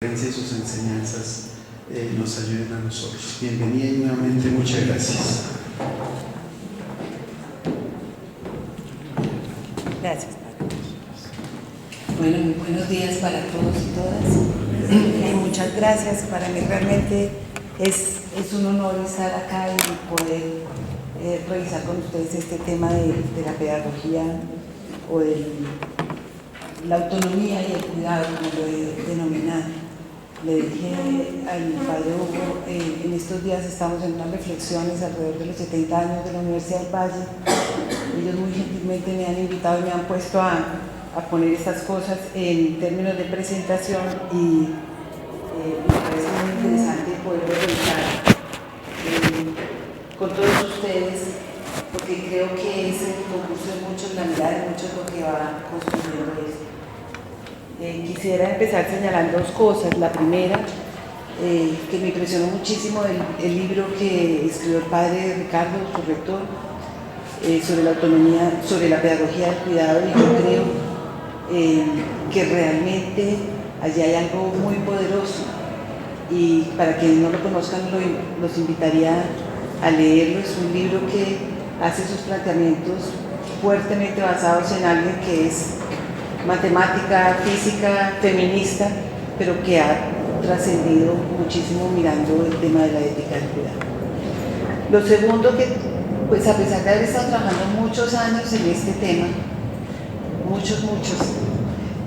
y sus enseñanzas nos ayuden a nosotros. Bienvenida y nuevamente muchas gracias. Gracias, Padre. Bueno, muy buenos días para todos y todas. Muchas gracias. Para mí realmente es un honor estar acá y poder revisar con ustedes este tema de la pedagogía o de la autonomía y el cuidado, como lo he denominado. Le dije al padre Hugo, en estos días estamos en unas reflexiones alrededor de los 70 años de la Universidad del Valle. Ellos muy gentilmente me han invitado y me han puesto a poner estas cosas en términos de presentación y me parece muy interesante poder revisar con todos ustedes, porque creo que es el concurso de muchos, la mirada de muchos lo que va construyendo esto. Quisiera empezar señalando dos cosas. La primera, que me impresionó muchísimo el libro que escribió el padre Ricardo, su rector, sobre la autonomía, sobre la pedagogía del cuidado, y yo creo que realmente allí hay algo muy poderoso, y para quienes no lo conozcan los invitaría a leerlo. Es un libro que hace sus planteamientos fuertemente basados en alguien que es matemática, física, feminista, pero que ha trascendido muchísimo mirando el tema de la ética del cuidado. Lo segundo, que pues a pesar de haber estado trabajando muchos años en este tema, muchos,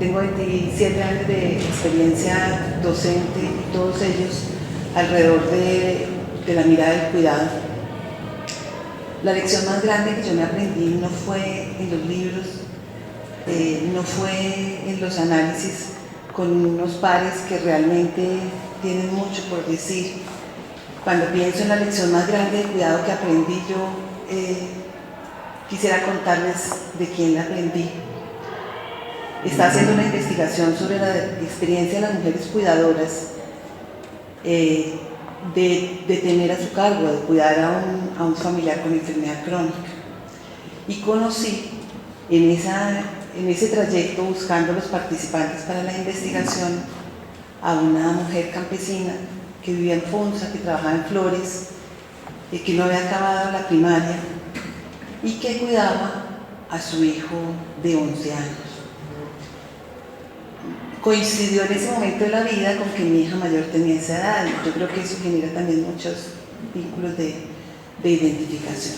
tengo 27 años de experiencia docente y todos ellos alrededor de la mirada del cuidado. La lección más grande que yo me aprendí no fue en los libros, no fue en los análisis con unos pares que realmente tienen mucho por decir. Cuando pienso en la lección más grande de cuidado que aprendí, yo quisiera contarles de quién la aprendí. Estaba haciendo una investigación sobre la experiencia de las mujeres cuidadoras, de tener a su cargo, de cuidar a un familiar con enfermedad crónica. Y conocí en ese trayecto, buscando los participantes para la investigación, a una mujer campesina que vivía en Funza, que trabajaba en Flores, que no había acabado la primaria y que cuidaba a su hijo de 11 años. Coincidió en ese momento de la vida con que mi hija mayor tenía esa edad, y yo creo que eso genera también muchos vínculos de identificación.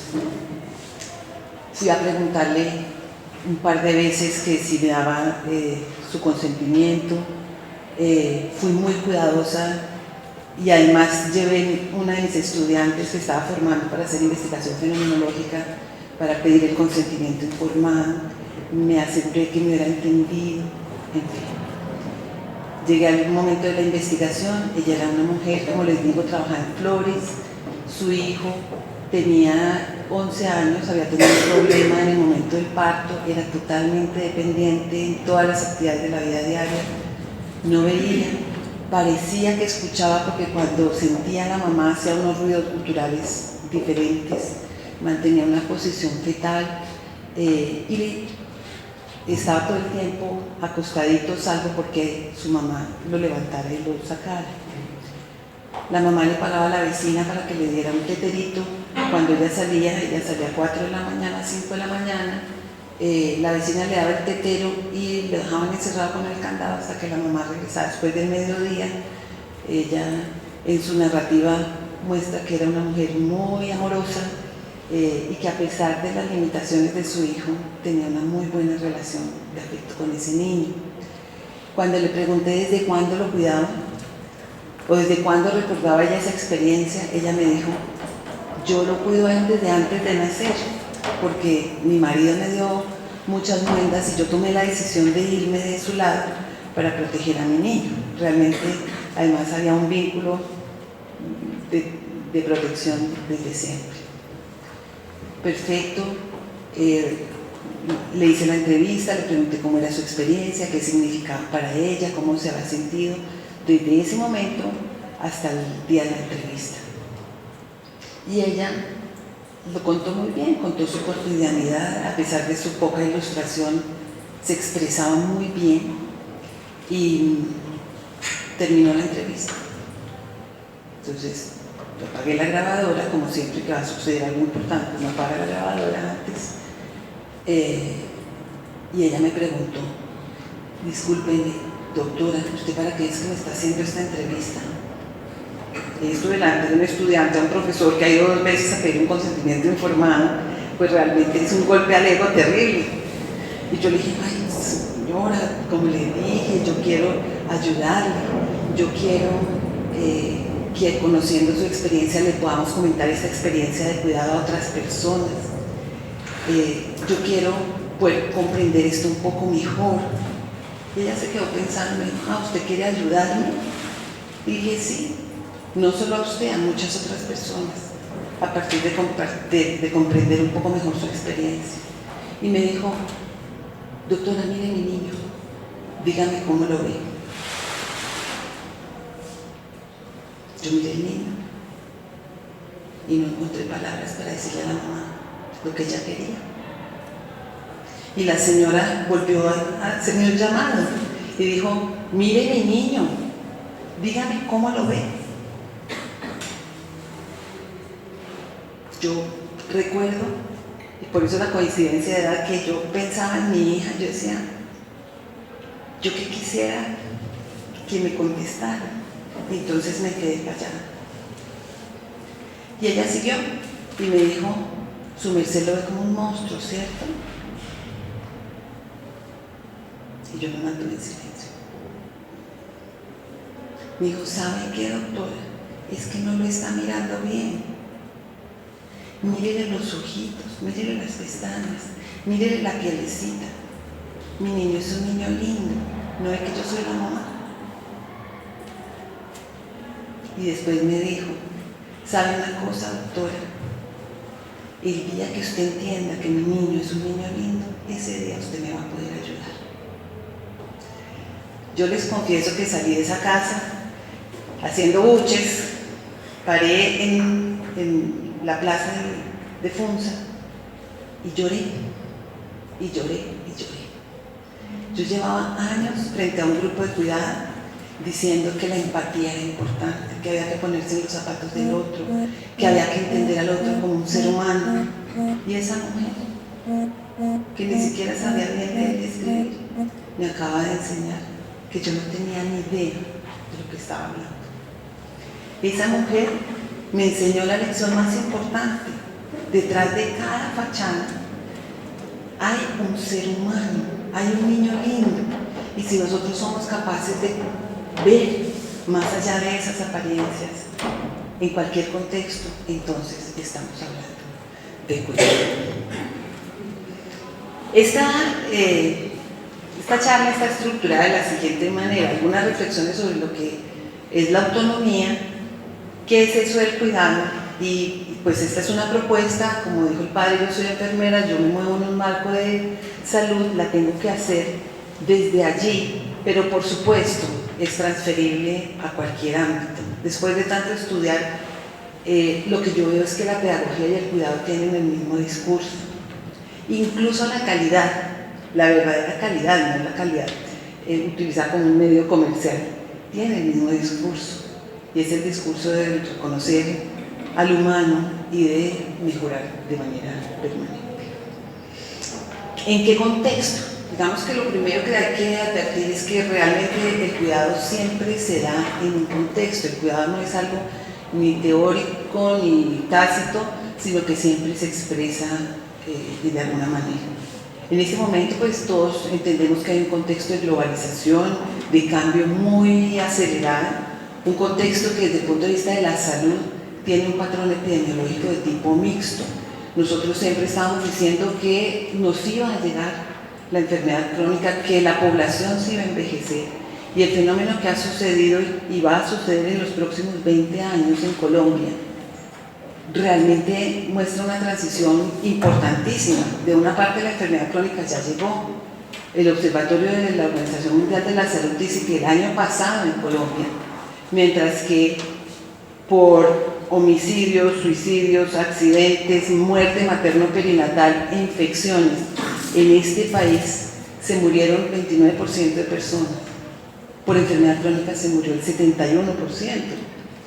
Fui a preguntarle un par de veces que si me daba su consentimiento. Fui muy cuidadosa y además llevé una de mis estudiantes que estaba formando para hacer investigación fenomenológica para pedir el consentimiento informado. Me aseguré que me hubiera entendido, en fin. Llegué al momento de la investigación. Ella era una mujer, como les digo, trabajaba en Flores. Su hijo tenía 11 años, había tenido un problema en el momento del parto, era totalmente dependiente en todas las actividades de la vida diaria, no veía, parecía que escuchaba, porque cuando sentía a la mamá hacía unos ruidos culturales diferentes, mantenía una posición fetal y estaba todo el tiempo acostadito, salvo porque su mamá lo levantara y lo sacara. La mamá le pagaba a la vecina para que le diera un teterito. Cuando ella salía a 4 de la mañana, 5 de la mañana, la vecina le daba el tetero y le dejaban encerrado con el candado hasta que la mamá regresaba. Después del mediodía, ella en su narrativa muestra que era una mujer muy amorosa y que a pesar de las limitaciones de su hijo, tenía una muy buena relación de afecto con ese niño. Cuando le pregunté desde cuándo lo cuidaba, o desde cuándo recordaba ella esa experiencia, ella me dijo: yo lo cuido desde antes de nacer, porque mi marido me dio muchas muendas y yo tomé la decisión de irme de su lado para proteger a mi niño. Realmente, además, había un vínculo de protección desde siempre. Perfecto. Le hice la entrevista, le pregunté cómo era su experiencia, qué significaba para ella, cómo se había sentido desde ese momento hasta el día de la entrevista. Y ella lo contó muy bien, contó su cotidianidad. A pesar de su poca ilustración, se expresaba muy bien y terminó la entrevista. Entonces, yo apagué la grabadora, como siempre que va a suceder algo importante, no apaga la grabadora antes. Y ella me preguntó, discúlpeme, doctora, ¿usted para qué es que me está haciendo esta entrevista? Y esto delante de un estudiante, a un profesor que ha ido 2 veces a pedir un consentimiento informado, pues realmente es un golpe al ego terrible. Y yo le dije, ay, señora, como le dije, yo quiero ayudarle, yo quiero que conociendo su experiencia le podamos comentar esta experiencia de cuidado a otras personas. Yo quiero poder comprender esto un poco mejor. Y ella se quedó pensando, me dijo, ¿usted quiere ayudarme? Y dije, sí, no solo a usted, a muchas otras personas, a partir de comprender un poco mejor su experiencia. Y me dijo, doctora, mire mi niño, dígame cómo lo ve. Yo miré al niño y no encontré palabras para decirle a la mamá lo que ella quería. Y la señora volvió a hacerme un llamado y dijo, mire mi niño, dígame cómo lo ve. Yo recuerdo, y por eso la coincidencia de edad, que yo pensaba en mi hija, yo decía, yo que quisiera que me contestara. Y entonces me quedé callada. Y ella siguió y me dijo, su merced lo ve como un monstruo, ¿cierto? Y yo me mantuve en silencio. Me dijo, ¿sabe qué, doctora? Es que no lo está mirando bien. Mírele los ojitos, mírele las pestañas, mírele la pielecita. Mi niño es un niño lindo, no es que yo soy la mamá. Y después me dijo, ¿sabe una cosa, doctora? El día que usted entienda que mi niño es un niño lindo, ese día usted me va a poder ayudar. Yo les confieso que salí de esa casa haciendo buches, paré en la plaza de Funza y lloré, y lloré, y lloré. Yo llevaba años frente a un grupo de cuidado diciendo que la empatía era importante, que había que ponerse en los zapatos del otro, que había que entender al otro como un ser humano. Y esa mujer, que ni siquiera sabía leer y escribir, me acaba de enseñar que yo no tenía ni idea de lo que estaba hablando. Esa mujer me enseñó la lección más importante. Detrás de cada fachada hay un ser humano, hay un niño lindo. Y si nosotros somos capaces de ver más allá de esas apariencias, en cualquier contexto, entonces estamos hablando de cuidado. Esta charla está estructurada de la siguiente manera: algunas reflexiones sobre lo que es la autonomía, qué es eso del cuidado, y pues esta es una propuesta, como dijo el padre, yo soy enfermera, yo me muevo en un marco de salud, la tengo que hacer desde allí, pero por supuesto es transferible a cualquier ámbito. Después de tanto estudiar, lo que yo veo es que la pedagogía y el cuidado tienen el mismo discurso. Incluso la calidad, la verdadera calidad, no la calidad utilizada como un medio comercial, tiene el mismo discurso. Y es el discurso de reconocer al humano y de mejorar de manera permanente. ¿En qué contexto? Digamos que lo primero que hay que advertir es que realmente el cuidado siempre se da en un contexto. El cuidado no es algo ni teórico ni tácito, sino que siempre se expresa de alguna manera. En este momento, pues todos entendemos que hay un contexto de globalización, de cambio muy acelerado, un contexto que desde el punto de vista de la salud tiene un patrón epidemiológico de tipo mixto. Nosotros siempre estábamos diciendo que nos iba a llegar la enfermedad crónica, que la población se iba a envejecer, y el fenómeno que ha sucedido y va a suceder en los próximos 20 años en Colombia realmente muestra una transición importantísima. De una parte la enfermedad crónica ya llegó. El Observatorio de la Organización Mundial de la Salud dice que el año pasado en Colombia, mientras que por homicidios, suicidios, accidentes, muerte materno-perinatal e infecciones, en este país se murieron 29% de personas. por enfermedad crónica se murió el 71%.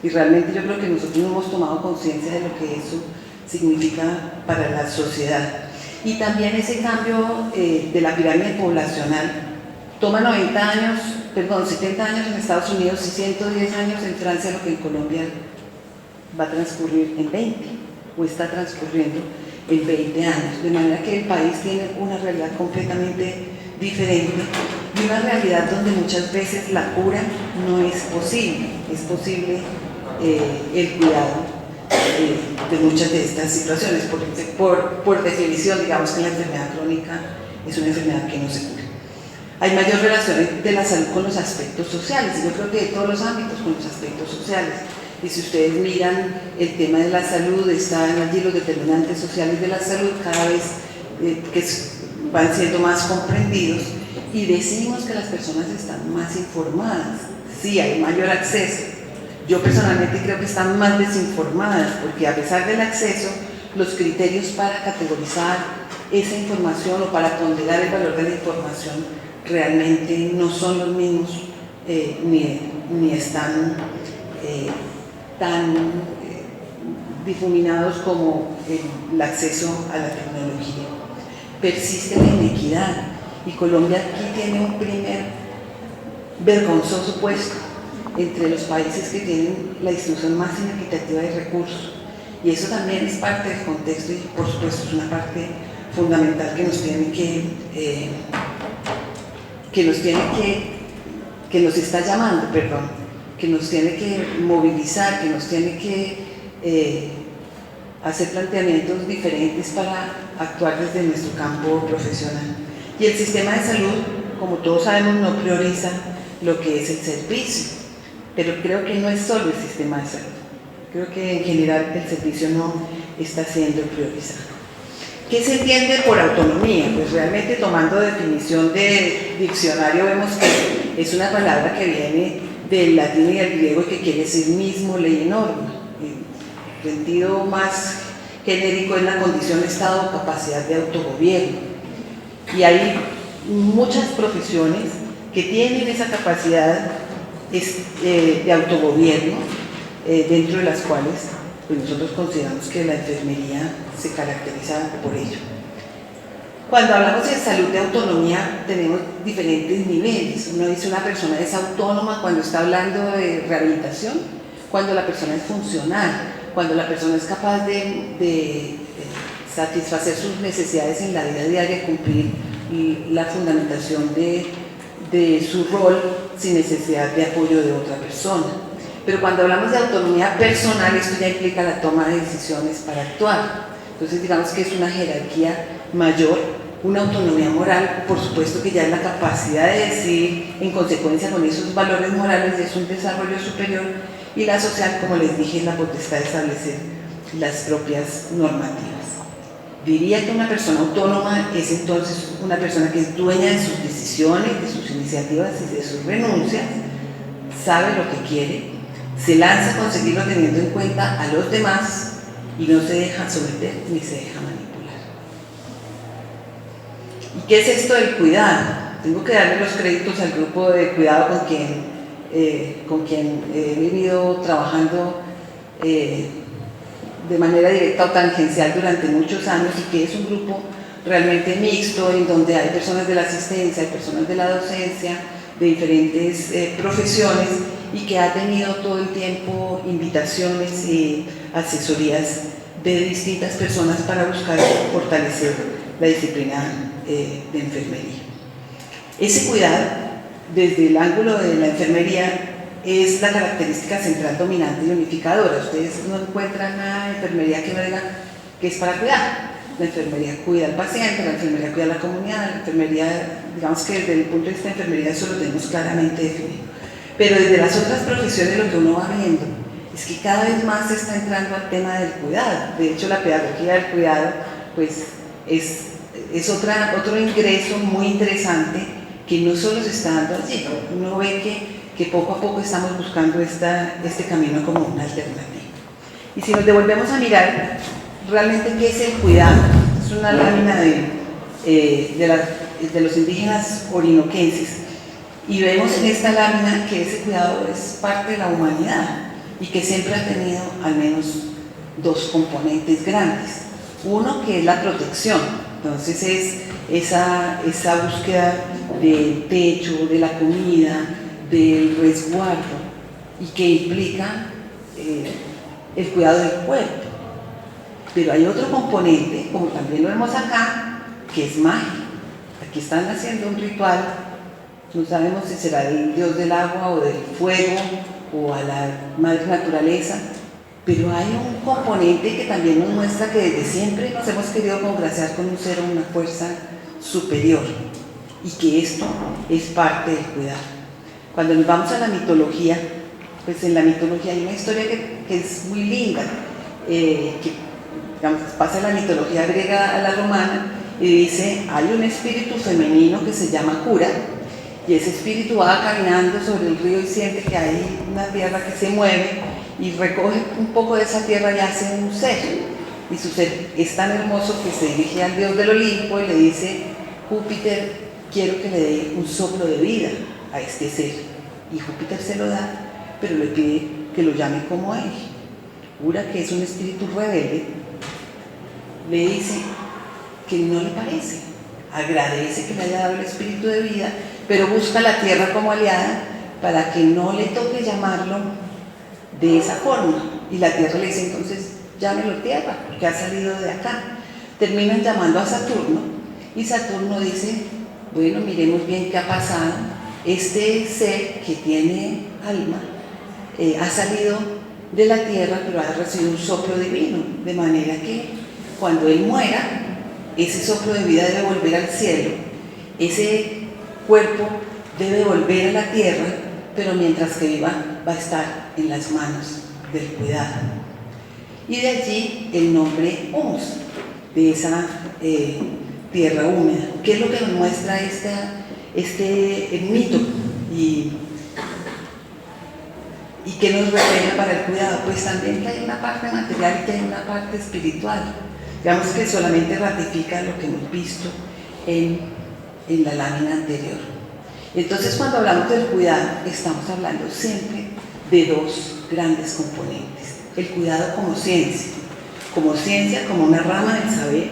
Y realmente yo creo que nosotros no hemos tomado conciencia de lo que eso significa para la sociedad. Y también ese cambio de la pirámide poblacional toma 70 años en Estados Unidos y 110 años en Francia, lo que en Colombia va a transcurrir en 20, o está transcurriendo en 20 años. De manera que el país tiene una realidad completamente diferente y una realidad donde muchas veces la cura no es posible. Es posible el cuidado de muchas de estas situaciones. Por definición, digamos que la enfermedad crónica es una enfermedad que no se cura. Hay mayor relación de la salud con los aspectos sociales, y yo creo que de todos los ámbitos con los aspectos sociales. Y si ustedes miran el tema de la salud, están allí los determinantes sociales de la salud cada vez que van siendo más comprendidos, y decimos que las personas están más informadas. Sí, hay mayor acceso. Yo personalmente creo que están más desinformadas, porque a pesar del acceso, los criterios para categorizar esa información o para ponderar el valor de la información realmente no son los mismos, ni están tan difuminados como el acceso a la tecnología. Persiste la inequidad, y Colombia aquí tiene un primer vergonzoso puesto entre los países que tienen la distribución más inequitativa de recursos, y eso también es parte del contexto, y por supuesto es una parte fundamental que nos tiene que nos está llamando, que nos tiene que movilizar, que nos tiene que hacer planteamientos diferentes para actuar desde nuestro campo profesional. Y el sistema de salud, como todos sabemos, no prioriza lo que es el servicio, pero creo que no es solo el sistema de salud. Creo que en general el servicio no está siendo priorizado. ¿Qué se entiende por autonomía? Pues realmente, tomando definición de diccionario, vemos que es una palabra que viene del latín y del griego y que quiere decir mismo, ley y norma. El sentido más genérico es la condición, estado o capacidad de autogobierno. Y hay muchas profesiones que tienen esa capacidad de autogobierno, dentro de las cuales pues nosotros consideramos que la enfermería se caracteriza por ello. Cuando hablamos de salud de autonomía, tenemos diferentes niveles. Uno dice una persona es autónoma cuando está hablando de rehabilitación, cuando la persona es funcional, cuando la persona es capaz de satisfacer sus necesidades en la vida diaria, cumplir la fundamentación de su rol sin necesidad de apoyo de otra persona. Pero cuando hablamos de autonomía personal, esto ya implica la toma de decisiones para actuar. Entonces digamos que es una jerarquía mayor, una autonomía moral, por supuesto que ya es la capacidad de decidir en consecuencia con esos valores morales, es un desarrollo superior, y la social, como les dije, es la potestad de establecer las propias normativas. Diría que una persona autónoma es entonces una persona que es dueña de sus decisiones, de sus iniciativas y de sus renuncias, sabe lo que quiere, se lanza a conseguirlo teniendo en cuenta a los demás y no se deja someter ni se deja manipular. ¿Y qué es esto del cuidado? Tengo que darle los créditos al grupo de cuidado con quien he venido trabajando de manera directa o tangencial durante muchos años, y que es un grupo realmente mixto, en donde hay personas de la asistencia, hay personas de la docencia, de diferentes profesiones, y que ha tenido todo el tiempo invitaciones y asesorías de distintas personas para buscar fortalecer la disciplina de enfermería. Ese cuidado, desde el ángulo de la enfermería, es la característica central, dominante y unificadora. Ustedes no encuentran nada de enfermería que no diga que es para cuidar. La enfermería cuida al paciente, la enfermería cuida a la comunidad, la enfermería, digamos que desde el punto de vista de enfermería eso lo tenemos claramente definido. Pero desde las otras profesiones lo que uno va viendo es que cada vez más se está entrando al tema del cuidado. De hecho, la pedagogía del cuidado pues, es otro ingreso muy interesante que no solo se está dando allí. Uno ve que poco a poco estamos buscando este camino como una alternativa. Y si nos devolvemos a mirar realmente qué es el cuidado, es una lámina de los indígenas orinoquenses, Y vemos en esta lámina que ese cuidado es parte de la humanidad y que siempre ha tenido al menos dos componentes grandes. Uno que es la protección, entonces es esa búsqueda del techo, de la comida, del resguardo, y que implica el cuidado del cuerpo. Pero hay otro componente, como también lo vemos acá, que es mágico. Aquí están haciendo un ritual, no sabemos si será el dios del agua o del fuego o a la madre naturaleza, pero hay un componente que también nos muestra que desde siempre nos hemos querido congraciar con un ser o una fuerza superior, y que esto es parte del cuidado. Cuando nos vamos a la mitología, pues en la mitología hay una historia que es muy linda, que digamos, pasa de la mitología griega a la romana, y dice, hay un espíritu femenino que se llama Cura, y ese espíritu va caminando sobre el río y siente que hay una tierra que se mueve, y recoge un poco de esa tierra y hace un ser, y su ser es tan hermoso que se dirige al dios del Olimpo y le dice, Júpiter, quiero que le dé un soplo de vida a este ser, y Júpiter se lo da, pero le pide que lo llame como él. Cura, que es un espíritu rebelde, le dice que no le parece, agradece que le haya dado el espíritu de vida, pero busca la tierra como aliada para que no le toque llamarlo de esa forma, y la tierra le dice entonces llámelo tierra porque ha salido de acá. Terminan llamando a Saturno y Saturno dice, bueno, miremos bien qué ha pasado, este ser que tiene alma ha salido de la tierra pero ha recibido un soplo divino, de manera que cuando él muera ese soplo de vida debe volver al cielo, ese cuerpo debe volver a la tierra, pero mientras que viva va a estar en las manos del cuidado. Y de allí el nombre humus, de esa tierra húmeda. ¿Qué es lo que nos muestra este mito? ¿Y qué nos revela para el cuidado? Pues también que hay una parte material y que hay una parte espiritual. Digamos que solamente ratifica lo que hemos visto en la lámina anterior. Entonces, cuando hablamos del cuidado, estamos hablando siempre de dos grandes componentes. El cuidado como ciencia, como una rama del saber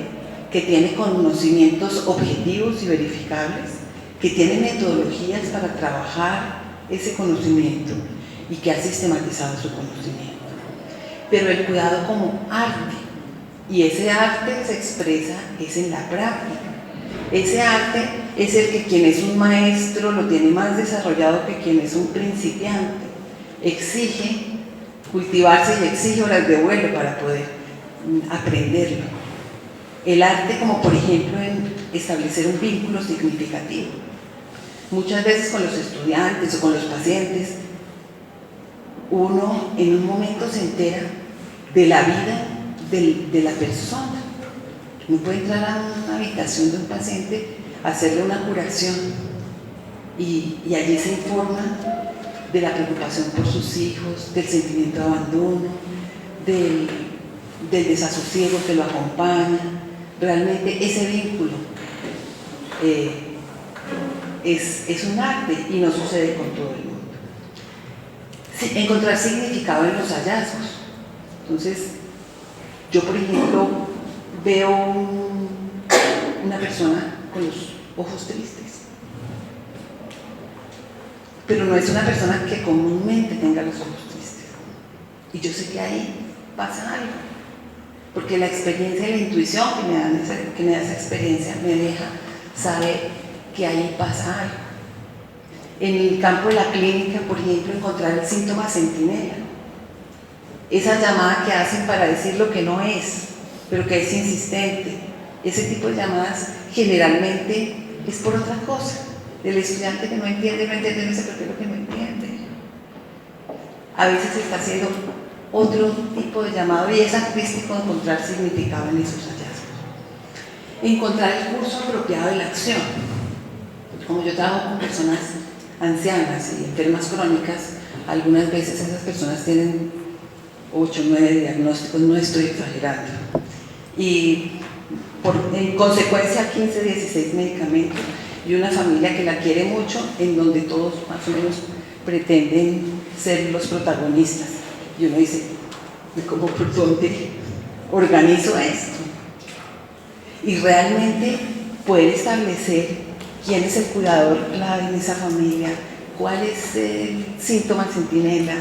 que tiene conocimientos objetivos y verificables, que tiene metodologías para trabajar ese conocimiento y que ha sistematizado su conocimiento. Pero el cuidado como arte, y ese arte se expresa es en la práctica. Ese arte es el que quien es un maestro lo tiene más desarrollado que quien es un principiante. Exige cultivarse y exige horas de vuelo para poder aprenderlo. El arte, como por ejemplo en establecer un vínculo significativo. Muchas veces con los estudiantes o con los pacientes, uno en un momento se entera de la vida de la persona. Uno puede entrar a una habitación de un paciente, hacerle una curación y allí se informa de la preocupación por sus hijos, del sentimiento de abandono, del desasosiego que lo acompaña. Realmente ese vínculo es un arte y no sucede con todo el mundo. Encontrar significado en los hallazgos. Entonces, yo por ejemplo veo una persona con los ojos tristes, pero no es una persona que comúnmente tenga los ojos tristes, y yo sé que ahí pasa algo, porque la experiencia y la intuición que me da esa experiencia me deja saber que ahí pasa algo. En el campo de la clínica, por ejemplo, encontrar el síntoma centinela, esa llamada que hacen para decir lo que no es, pero que es insistente. Ese tipo de llamadas generalmente es por otra cosa. El estudiante que no entiende, no dice, pero ¿qué es lo que no entiende? A veces se está haciendo otro tipo de llamado y es artístico encontrar significado en esos hallazgos. Encontrar el curso apropiado de la acción. Como yo trabajo con personas ancianas y enfermas crónicas, algunas veces esas personas tienen 8 o 9 diagnósticos, no estoy exagerando, y en consecuencia 15 16 medicamentos. y una familia que la quiere mucho, en donde todos más o menos pretenden ser los protagonistas. Y uno dice, ¿y cómo por dónde organizo esto? Y realmente poder establecer quién es el cuidador clave en esa familia, cuál es el síntoma centinela,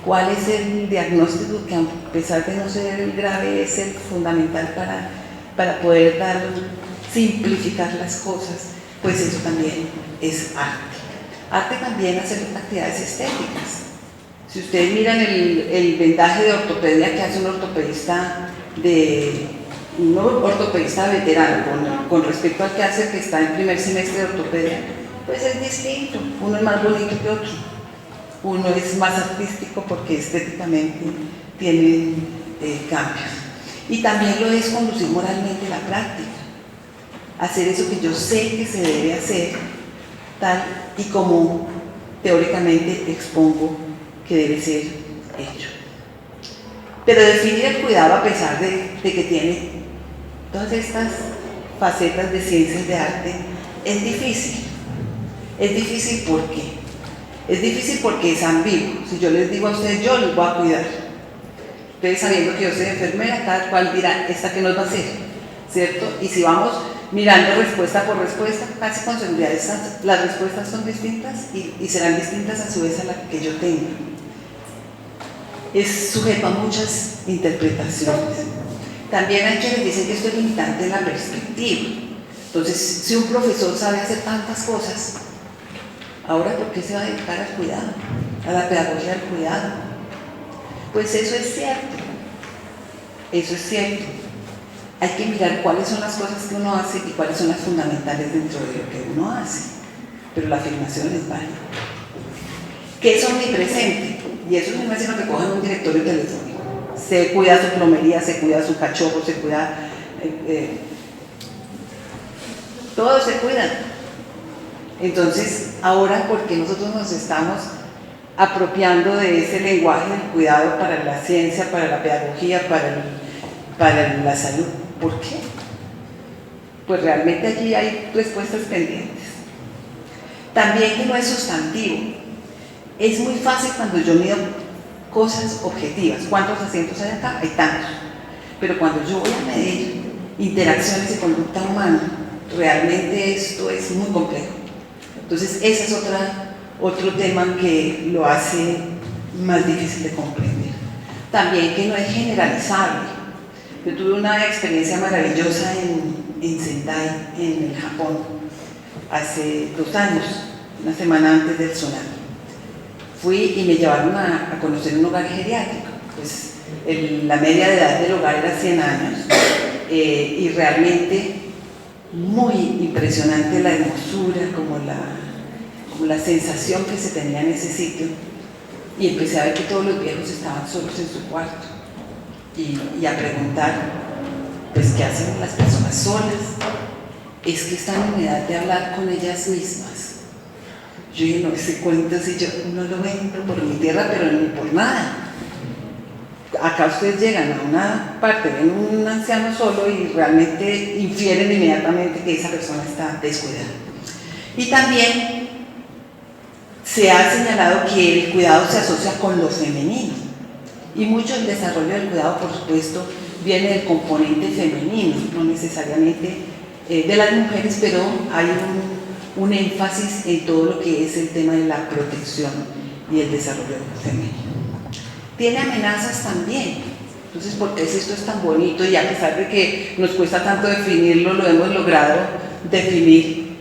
cuál es el diagnóstico que, a pesar de no ser el grave, es el fundamental para poder simplificar las cosas, pues eso también es arte. Arte también hacer actividades estéticas. Si ustedes miran el vendaje de ortopedia que hace un ortopedista veterano con respecto al que hace el que está en primer semestre de ortopedia, pues es distinto. Uno es más bonito que otro. Uno es más artístico porque estéticamente tiene cambios. Y también lo es conducir moralmente la práctica. Hacer eso que yo sé que se debe hacer, tal y como teóricamente expongo que debe ser hecho. Pero definir el cuidado, a pesar de que tiene todas estas facetas de ciencias de arte, es difícil. Es difícil ¿por qué? Es difícil porque es ambiguo. Si yo les digo a ustedes, yo les voy a cuidar, ustedes sabiendo que yo soy enfermera, cada cual dirá, ¿esta qué nos va a hacer? ¿Cierto? Y si vamos mirando respuesta por respuesta, casi con seguridad las respuestas son distintas y serán distintas a su vez a la que yo tenga. Es sujeto a muchas interpretaciones. También hay quienes dicen que esto es limitante en la perspectiva. Entonces, si un profesor sabe hacer tantas cosas, ahora ¿por qué se va a dedicar al cuidado? A la pedagogía del cuidado. Pues eso es cierto. Eso es cierto. Hay que mirar cuáles son las cosas que uno hace y cuáles son las fundamentales dentro de lo que uno hace. Pero la afirmación es válida. ¿Qué es omnipresente? Y eso no es sino que cojan un directorio telefónico. Se cuida su plomería, se cuida su cachorro, se cuida... todos se cuidan. Entonces, ahora, porque nosotros nos estamos apropiando de ese lenguaje del cuidado para la ciencia, para la pedagogía, para la salud? ¿Por qué? Pues realmente allí hay respuestas pendientes. También que no es sustantivo. Es muy fácil cuando yo mido cosas objetivas. ¿Cuántos asientos hay acá? Hay tantos. Pero cuando yo voy a medir interacciones y conducta humana, realmente esto es muy complejo. Entonces, ese es otro tema que lo hace más difícil de comprender. También que no es generalizable. Yo tuve una experiencia maravillosa en Sendai, en el Japón, hace 2 años, una semana antes del tsunami. Fui y me llevaron a conocer un hogar geriátrico. Pues la media de edad del hogar era 100 años y realmente muy impresionante la hermosura, como la sensación que se tenía en ese sitio. Y empecé a ver que todos los viejos estaban solos en su cuarto y a preguntar, pues, ¿qué hacen las personas solas? Es que están en edad de hablar con ellas mismas. Yo dije, no, ese cuento si yo no lo vendo por mi tierra, pero ni por nada. Acá ustedes llegan a una parte, ven un anciano solo y realmente infieren inmediatamente que esa persona está descuidada. Y también se ha señalado que el cuidado se asocia con lo femenino. Y mucho del desarrollo del cuidado, por supuesto, viene del componente femenino, no necesariamente de las mujeres, pero hay un énfasis en todo lo que es el tema de la protección y el desarrollo femenino. Tiene amenazas también. Entonces, ¿por qué esto es tan bonito? Y a pesar de que nos cuesta tanto definirlo, lo hemos logrado definir.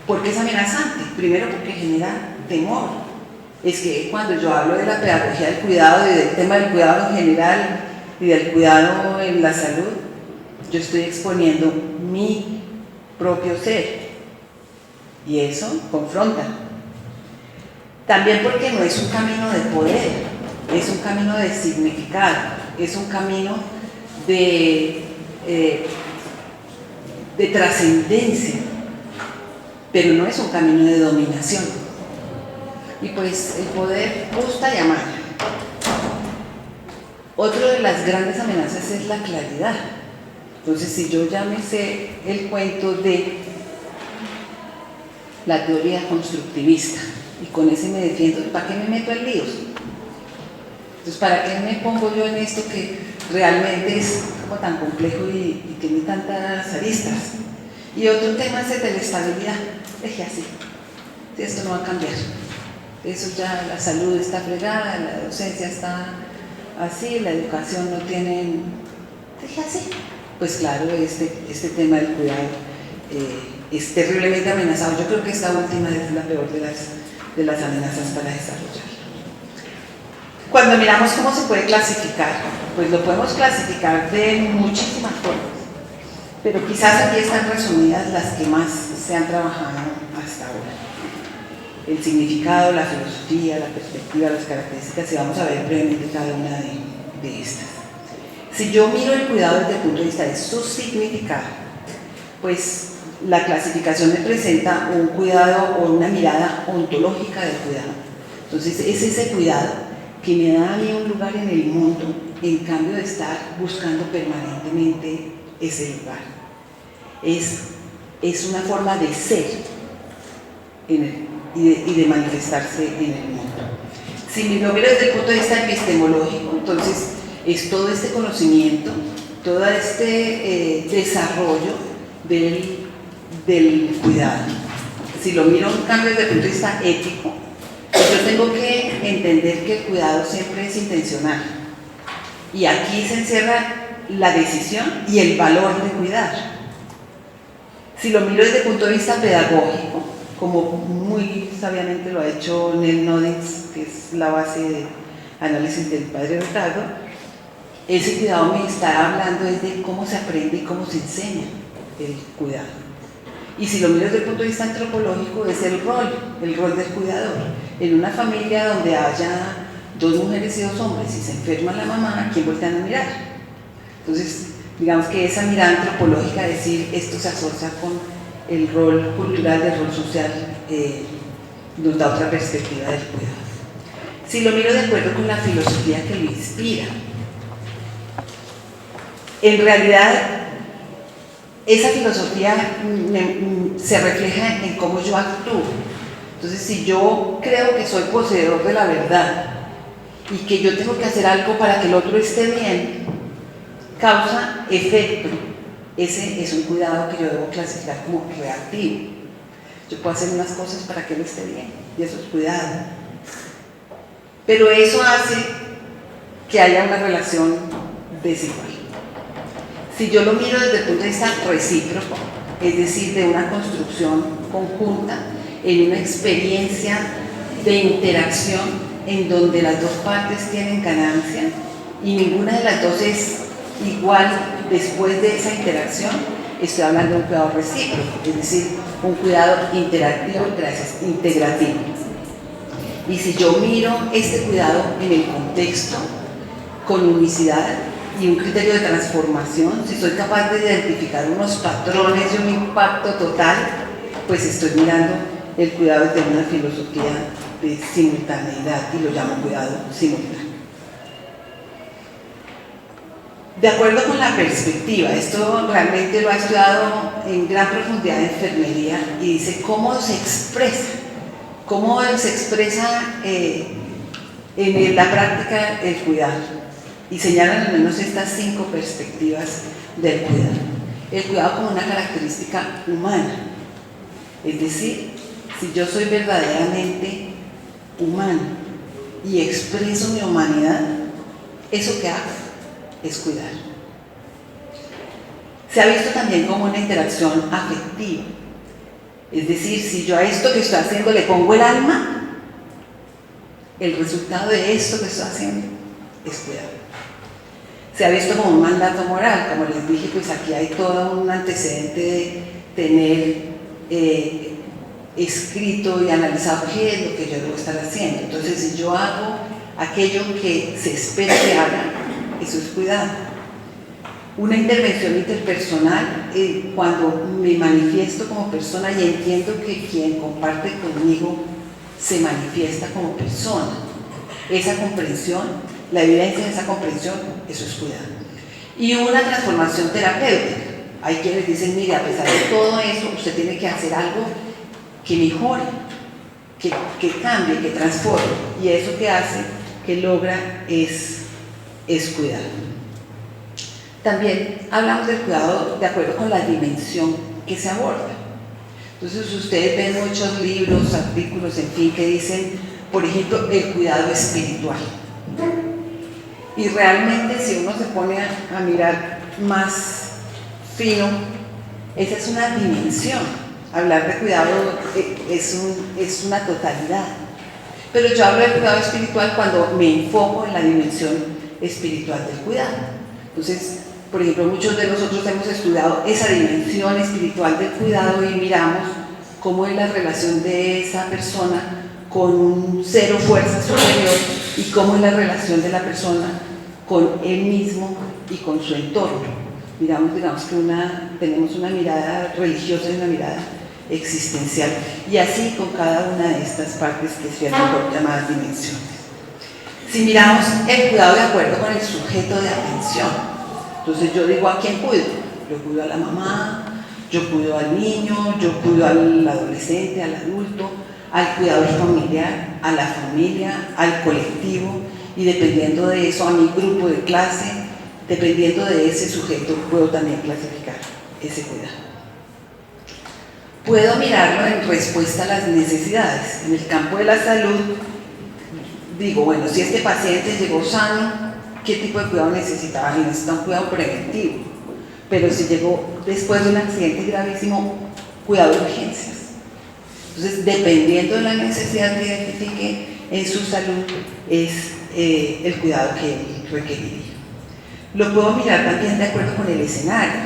¿Por qué es amenazante? Primero, porque genera temor. Es que cuando yo hablo de la pedagogía del cuidado y del tema del cuidado en general y del cuidado en la salud, yo estoy exponiendo mi propio ser. Y eso confronta. También porque no es un camino de poder, es un camino de significado, es un camino de trascendencia, pero no es un camino de dominación. Y pues el poder gusta y amar. Otra de las grandes amenazas es la claridad. Entonces, si yo ya me sé el cuento de la teoría constructivista, y con ese me defiendo. ¿Para qué me meto en líos? Entonces, ¿para qué me pongo yo en esto que realmente es como tan complejo y tiene tantas aristas? Y otro tema es el de la estabilidad. Deje así. Esto no va a cambiar. Eso ya, la salud está fregada, la docencia está así, la educación no tiene... Deje así. Pues claro, este tema del cuidado es terriblemente amenazado. Yo creo que esta última es la peor de las amenazas para desarrollar. Cuando miramos cómo se puede clasificar, pues lo podemos clasificar de muchísimas formas, pero quizás aquí están resumidas las que más se han trabajado hasta ahora. El significado, la filosofía, la perspectiva, las características, y vamos a ver brevemente cada una de estas. Si yo miro el cuidado desde el punto de vista de su significado, pues la clasificación me presenta un cuidado o una mirada ontológica del cuidado. Entonces es ese cuidado que me da a mí un lugar en el mundo, en cambio de estar buscando permanentemente ese lugar. Es una forma de ser y de manifestarse en el mundo. Si me lo miro desde el punto de vista epistemológico, entonces es todo este conocimiento, todo este desarrollo del cuidado. Si lo miro en cambio desde el punto de vista ético, yo tengo que entender que el cuidado siempre es intencional. Y aquí se encierra la decisión y el valor de cuidar. Si lo miro desde el punto de vista pedagógico, como muy sabiamente lo ha hecho Nell Noddings, que es la base de análisis del padre Ricardo, ese cuidado me está hablando de cómo se aprende y cómo se enseña el cuidado. Y si lo miro desde el punto de vista antropológico, es el rol del cuidador. En una familia donde haya 2 mujeres y 2 hombres y se enferma la mamá, ¿a quién voltean a mirar? Entonces, digamos que esa mirada antropológica, es decir, esto se asocia con el rol cultural, el rol social, nos da otra perspectiva del cuidado. Si lo miro de acuerdo con la filosofía que lo inspira, en realidad esa filosofía se refleja en cómo yo actúo. Entonces, si yo creo que soy poseedor de la verdad y que yo tengo que hacer algo para que el otro esté bien, causa efecto. Ese es un cuidado que yo debo clasificar como reactivo. Yo puedo hacer unas cosas para que él esté bien, y eso es cuidado. Pero eso hace que haya una relación desigual. Si yo lo miro desde el punto de vista recíproco, es decir, de una construcción conjunta, en una experiencia de interacción en donde las 2 partes tienen ganancia y ninguna de las 2 es igual después de esa interacción, estoy hablando de un cuidado recíproco, es decir, un cuidado interactivo, integrativo. Y si yo miro este cuidado en el contexto, con unicidad y un criterio de transformación, si soy capaz de identificar unos patrones y un impacto total, pues estoy mirando el cuidado desde una filosofía de simultaneidad, y lo llamo cuidado simultáneo. De acuerdo con la perspectiva, esto realmente lo ha estudiado en gran profundidad en enfermería, y dice cómo se expresa en la práctica el cuidado. Y señalan al menos estas 5 perspectivas del cuidado. El cuidado como una característica humana, es decir, si yo soy verdaderamente humano y expreso mi humanidad, eso que hago es cuidar. Se ha visto también como una interacción afectiva, es decir, si yo a esto que estoy haciendo le pongo el alma, el resultado de esto que estoy haciendo es cuidar. Se ha visto como un mandato moral, como les dije, pues aquí hay todo un antecedente de tener escrito y analizado qué es lo que yo debo estar haciendo. Entonces, si yo hago aquello que se espera que haga, eso es cuidado. Una intervención interpersonal, cuando me manifiesto como persona y entiendo que quien comparte conmigo se manifiesta como persona. Esa comprensión, la evidencia de esa comprensión, eso es cuidado. Y una transformación terapéutica. Hay quienes dicen, mire, a pesar de todo eso, usted tiene que hacer algo que mejore, que cambie, que transforme. Y eso que hace, que logra, es cuidar. También hablamos del cuidado de acuerdo con la dimensión que se aborda. Entonces ustedes ven muchos libros, artículos, en fin, que dicen, por ejemplo, el cuidado espiritual. Y realmente si uno se pone a mirar más fino, esa es una dimensión. Hablar de cuidado es una totalidad. Pero yo hablo de cuidado espiritual cuando me enfoco en la dimensión espiritual del cuidado. Entonces, por ejemplo, muchos de nosotros hemos estudiado esa dimensión espiritual del cuidado y miramos cómo es la relación de esa persona con un ser o fuerza superior y cómo es la relación de la persona con él mismo y con su entorno. Digamos que tenemos una mirada religiosa y una mirada existencial, y así con cada una de estas partes que se llaman llamadas dimensiones. Si miramos el cuidado de acuerdo con el sujeto de atención, entonces yo digo, ¿a quién cuido? Yo cuido a la mamá, yo cuido al niño, yo cuido al adolescente, al adulto, al cuidador familiar, a la familia, al colectivo, y dependiendo de eso, a mi grupo de clase, dependiendo de ese sujeto, puedo también clasificar ese cuidado. Puedo mirarlo en respuesta a las necesidades. En el campo de la salud, digo, bueno, si este paciente llegó sano, ¿qué tipo de cuidado necesitaba? Y necesita un cuidado preventivo. Pero si llegó después de un accidente gravísimo, cuidado de urgencias. Entonces, dependiendo de la necesidad que identifique en su salud, es el cuidado que él requeriría. Lo puedo mirar también de acuerdo con el escenario.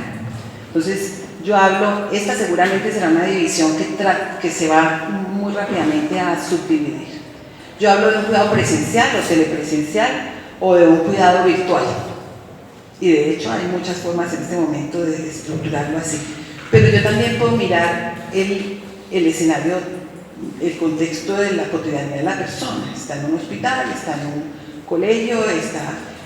Entonces, yo hablo, esta seguramente será una división que se va muy rápidamente a subdividir. Yo hablo de un cuidado presencial o telepresencial o de un cuidado virtual. Y de hecho hay muchas formas en este momento de estructurarlo así. Pero yo también puedo mirar el escenario, el contexto de la cotidianidad de la persona. Está en un hospital, está en un colegio, está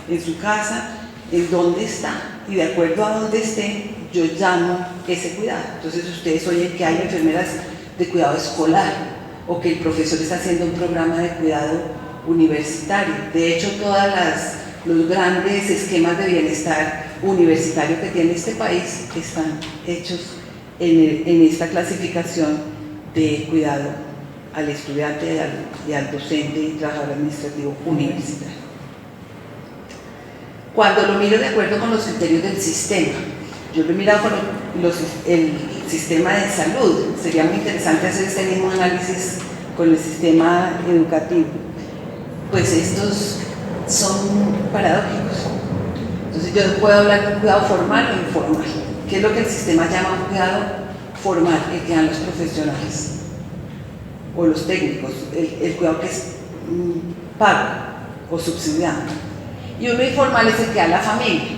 en su casa, en dónde está. Y de acuerdo a dónde esté, yo llamo ese cuidado. Entonces ustedes oyen que hay enfermeras de cuidado escolar o que el profesor está haciendo un programa de cuidado universitario. De hecho, los grandes esquemas de bienestar universitario que tiene este país están hechos en esta clasificación de cuidado al estudiante y al docente y trabajador administrativo universitario. Cuando lo miro de acuerdo con los criterios del sistema, yo lo he mirado con el sistema de salud. Sería muy interesante hacer este mismo análisis con el sistema educativo. Pues estos son paradójicos. Entonces yo puedo hablar de un cuidado formal o informal. ¿Qué es lo que el sistema llama un cuidado formal? El que dan los profesionales o los técnicos, el cuidado que es pago o subsidiado. Y uno informal es el que da la familia,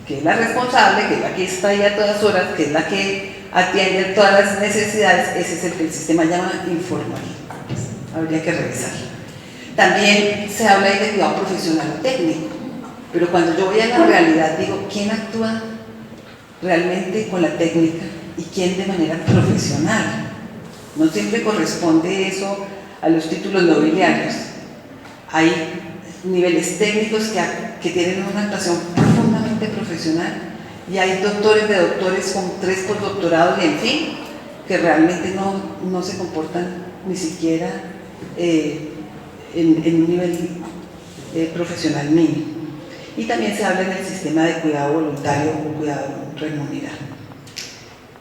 que es la responsable, que es la que está ahí a todas horas, que es la que atiende todas las necesidades. Ese es el que el sistema llama informal. Habría que revisar. También se habla ahí de cuidado profesional o técnico, pero cuando yo voy a la realidad digo, ¿quién actúa realmente con la técnica y quién de manera profesional? No siempre corresponde eso a los títulos nobiliarios. Hay niveles técnicos que tienen una actuación profundamente profesional y hay doctores de doctores con 3 postdoctorados y en fin, que realmente no se comportan ni siquiera en un nivel profesional mínimo. Y también se habla en el sistema de cuidado voluntario o cuidado remunerado.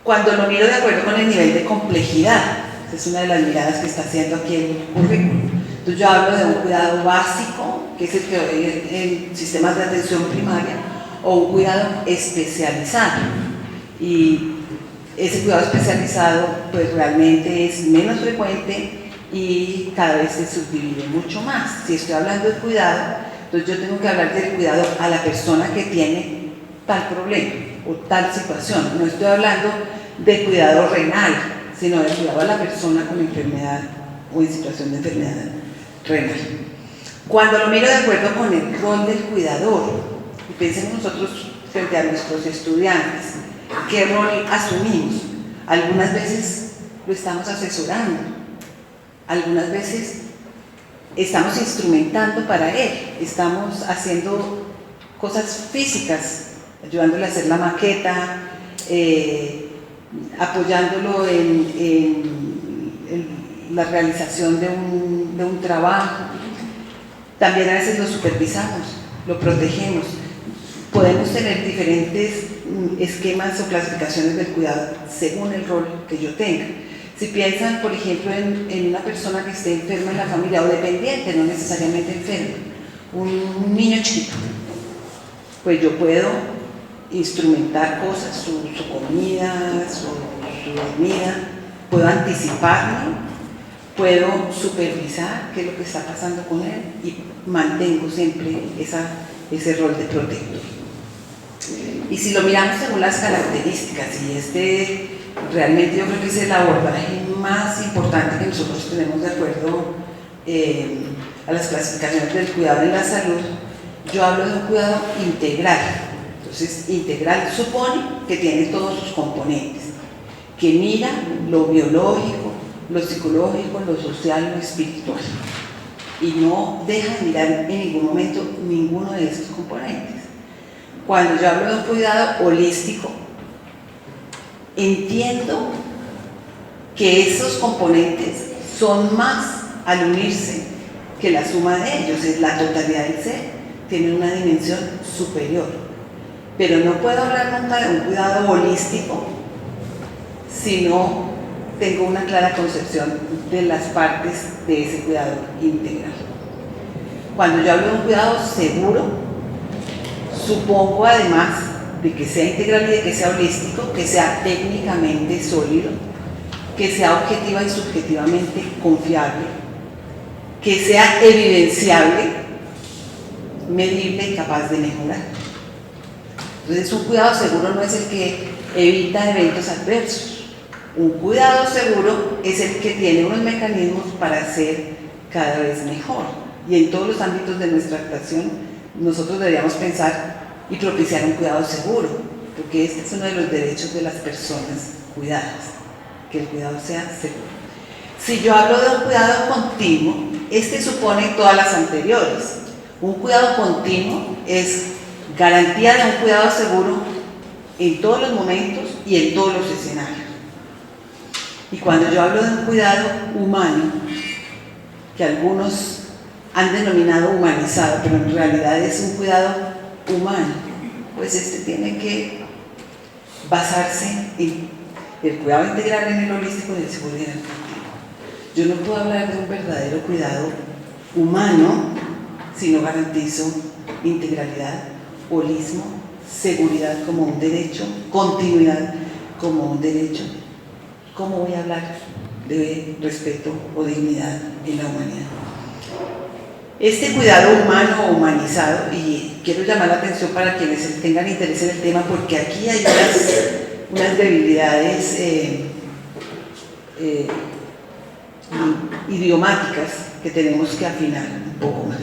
Cuando lo miro de acuerdo con el nivel de complejidad, es una de las miradas que está haciendo aquí el currículum. Entonces yo hablo de un cuidado básico, que es el que hay en sistemas de atención primaria, o un cuidado especializado. Y ese cuidado especializado pues realmente es menos frecuente y cada vez se subdivide mucho más. Si estoy hablando de cuidado, entonces yo tengo que hablar del cuidado a la persona que tiene tal problema o tal situación. No estoy hablando de cuidado renal, sino de cuidado a la persona con enfermedad o en situación de enfermedad renal. Cuando lo miro de acuerdo con el rol del cuidador, y pensemos nosotros frente a nuestros estudiantes, ¿qué rol asumimos? Algunas veces lo estamos asesorando. Algunas veces estamos instrumentando para él, estamos haciendo cosas físicas, ayudándole a hacer la maqueta, apoyándolo en la realización de un trabajo. También a veces lo supervisamos, lo protegemos. Podemos tener diferentes esquemas o clasificaciones del cuidado según el rol que yo tenga. Si piensan, por ejemplo, en una persona que esté enferma en la familia o dependiente, no necesariamente enferma, un niño chiquito, pues yo puedo instrumentar cosas, su comida, su dormida, puedo anticiparme, puedo supervisar qué es lo que está pasando con él y mantengo siempre ese rol de protector. Y si lo miramos según las características, y realmente yo creo que es el abordaje más importante que nosotros tenemos de acuerdo a las clasificaciones del cuidado en la salud, yo hablo de un cuidado integral. Entonces, integral supone que tiene todos sus componentes, que mira lo biológico, lo psicológico, lo social, lo espiritual, y no deja de mirar en ningún momento ninguno de estos componentes. Cuando yo hablo de un cuidado holístico, entiendo que esos componentes son más al unirse que la suma de ellos, es la totalidad del ser, tiene una dimensión superior. Pero no puedo hablar nunca de un cuidado holístico si no tengo una clara concepción de las partes de ese cuidado integral. Cuando yo hablo de un cuidado seguro, supongo además de que sea integral y de que sea holístico, que sea técnicamente sólido, que sea objetiva y subjetivamente confiable, que sea evidenciable, medible y capaz de mejorar. Entonces, un cuidado seguro no es el que evita eventos adversos. Un cuidado seguro es el que tiene unos mecanismos para ser cada vez mejor. Y en todos los ámbitos de nuestra actuación, nosotros deberíamos pensar y propiciar un cuidado seguro, porque este es uno de los derechos de las personas cuidadas, que el cuidado sea seguro. Si yo hablo de un cuidado continuo, este supone todas las anteriores. Un cuidado continuo es garantía de un cuidado seguro en todos los momentos y en todos los escenarios. Y cuando yo hablo de un cuidado humano, que algunos han denominado humanizado, pero en realidad es un cuidado humano, pues este tiene que basarse en el cuidado integral, en el holístico y el seguro y en el continuo. Yo no puedo hablar de un verdadero cuidado humano si no garantizo integralidad, holismo, seguridad como un derecho, continuidad como un derecho. ¿Cómo voy a hablar de respeto o dignidad en la humanidad? Este cuidado humano o humanizado, y quiero llamar la atención para quienes tengan interés en el tema, porque aquí hay unas debilidades idiomáticas que tenemos que afinar un poco más.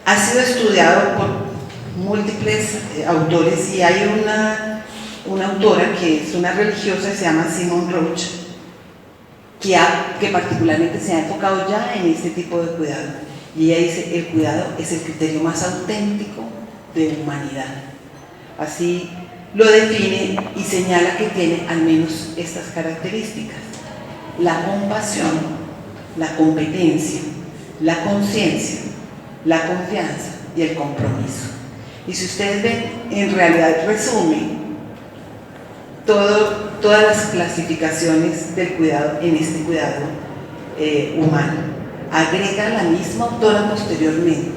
Ha sido estudiado por múltiples autores y hay una autora que es una religiosa, se llama Simone Roach, que particularmente se ha enfocado ya en este tipo de cuidado. Y ella dice, el cuidado es el criterio más auténtico de humanidad. Así lo define y señala que tiene al menos estas características: la compasión, la competencia, la conciencia, la confianza y el compromiso. Y si ustedes ven, en realidad resume todas las clasificaciones del cuidado en este cuidado humano. Agrega la misma autora posteriormente,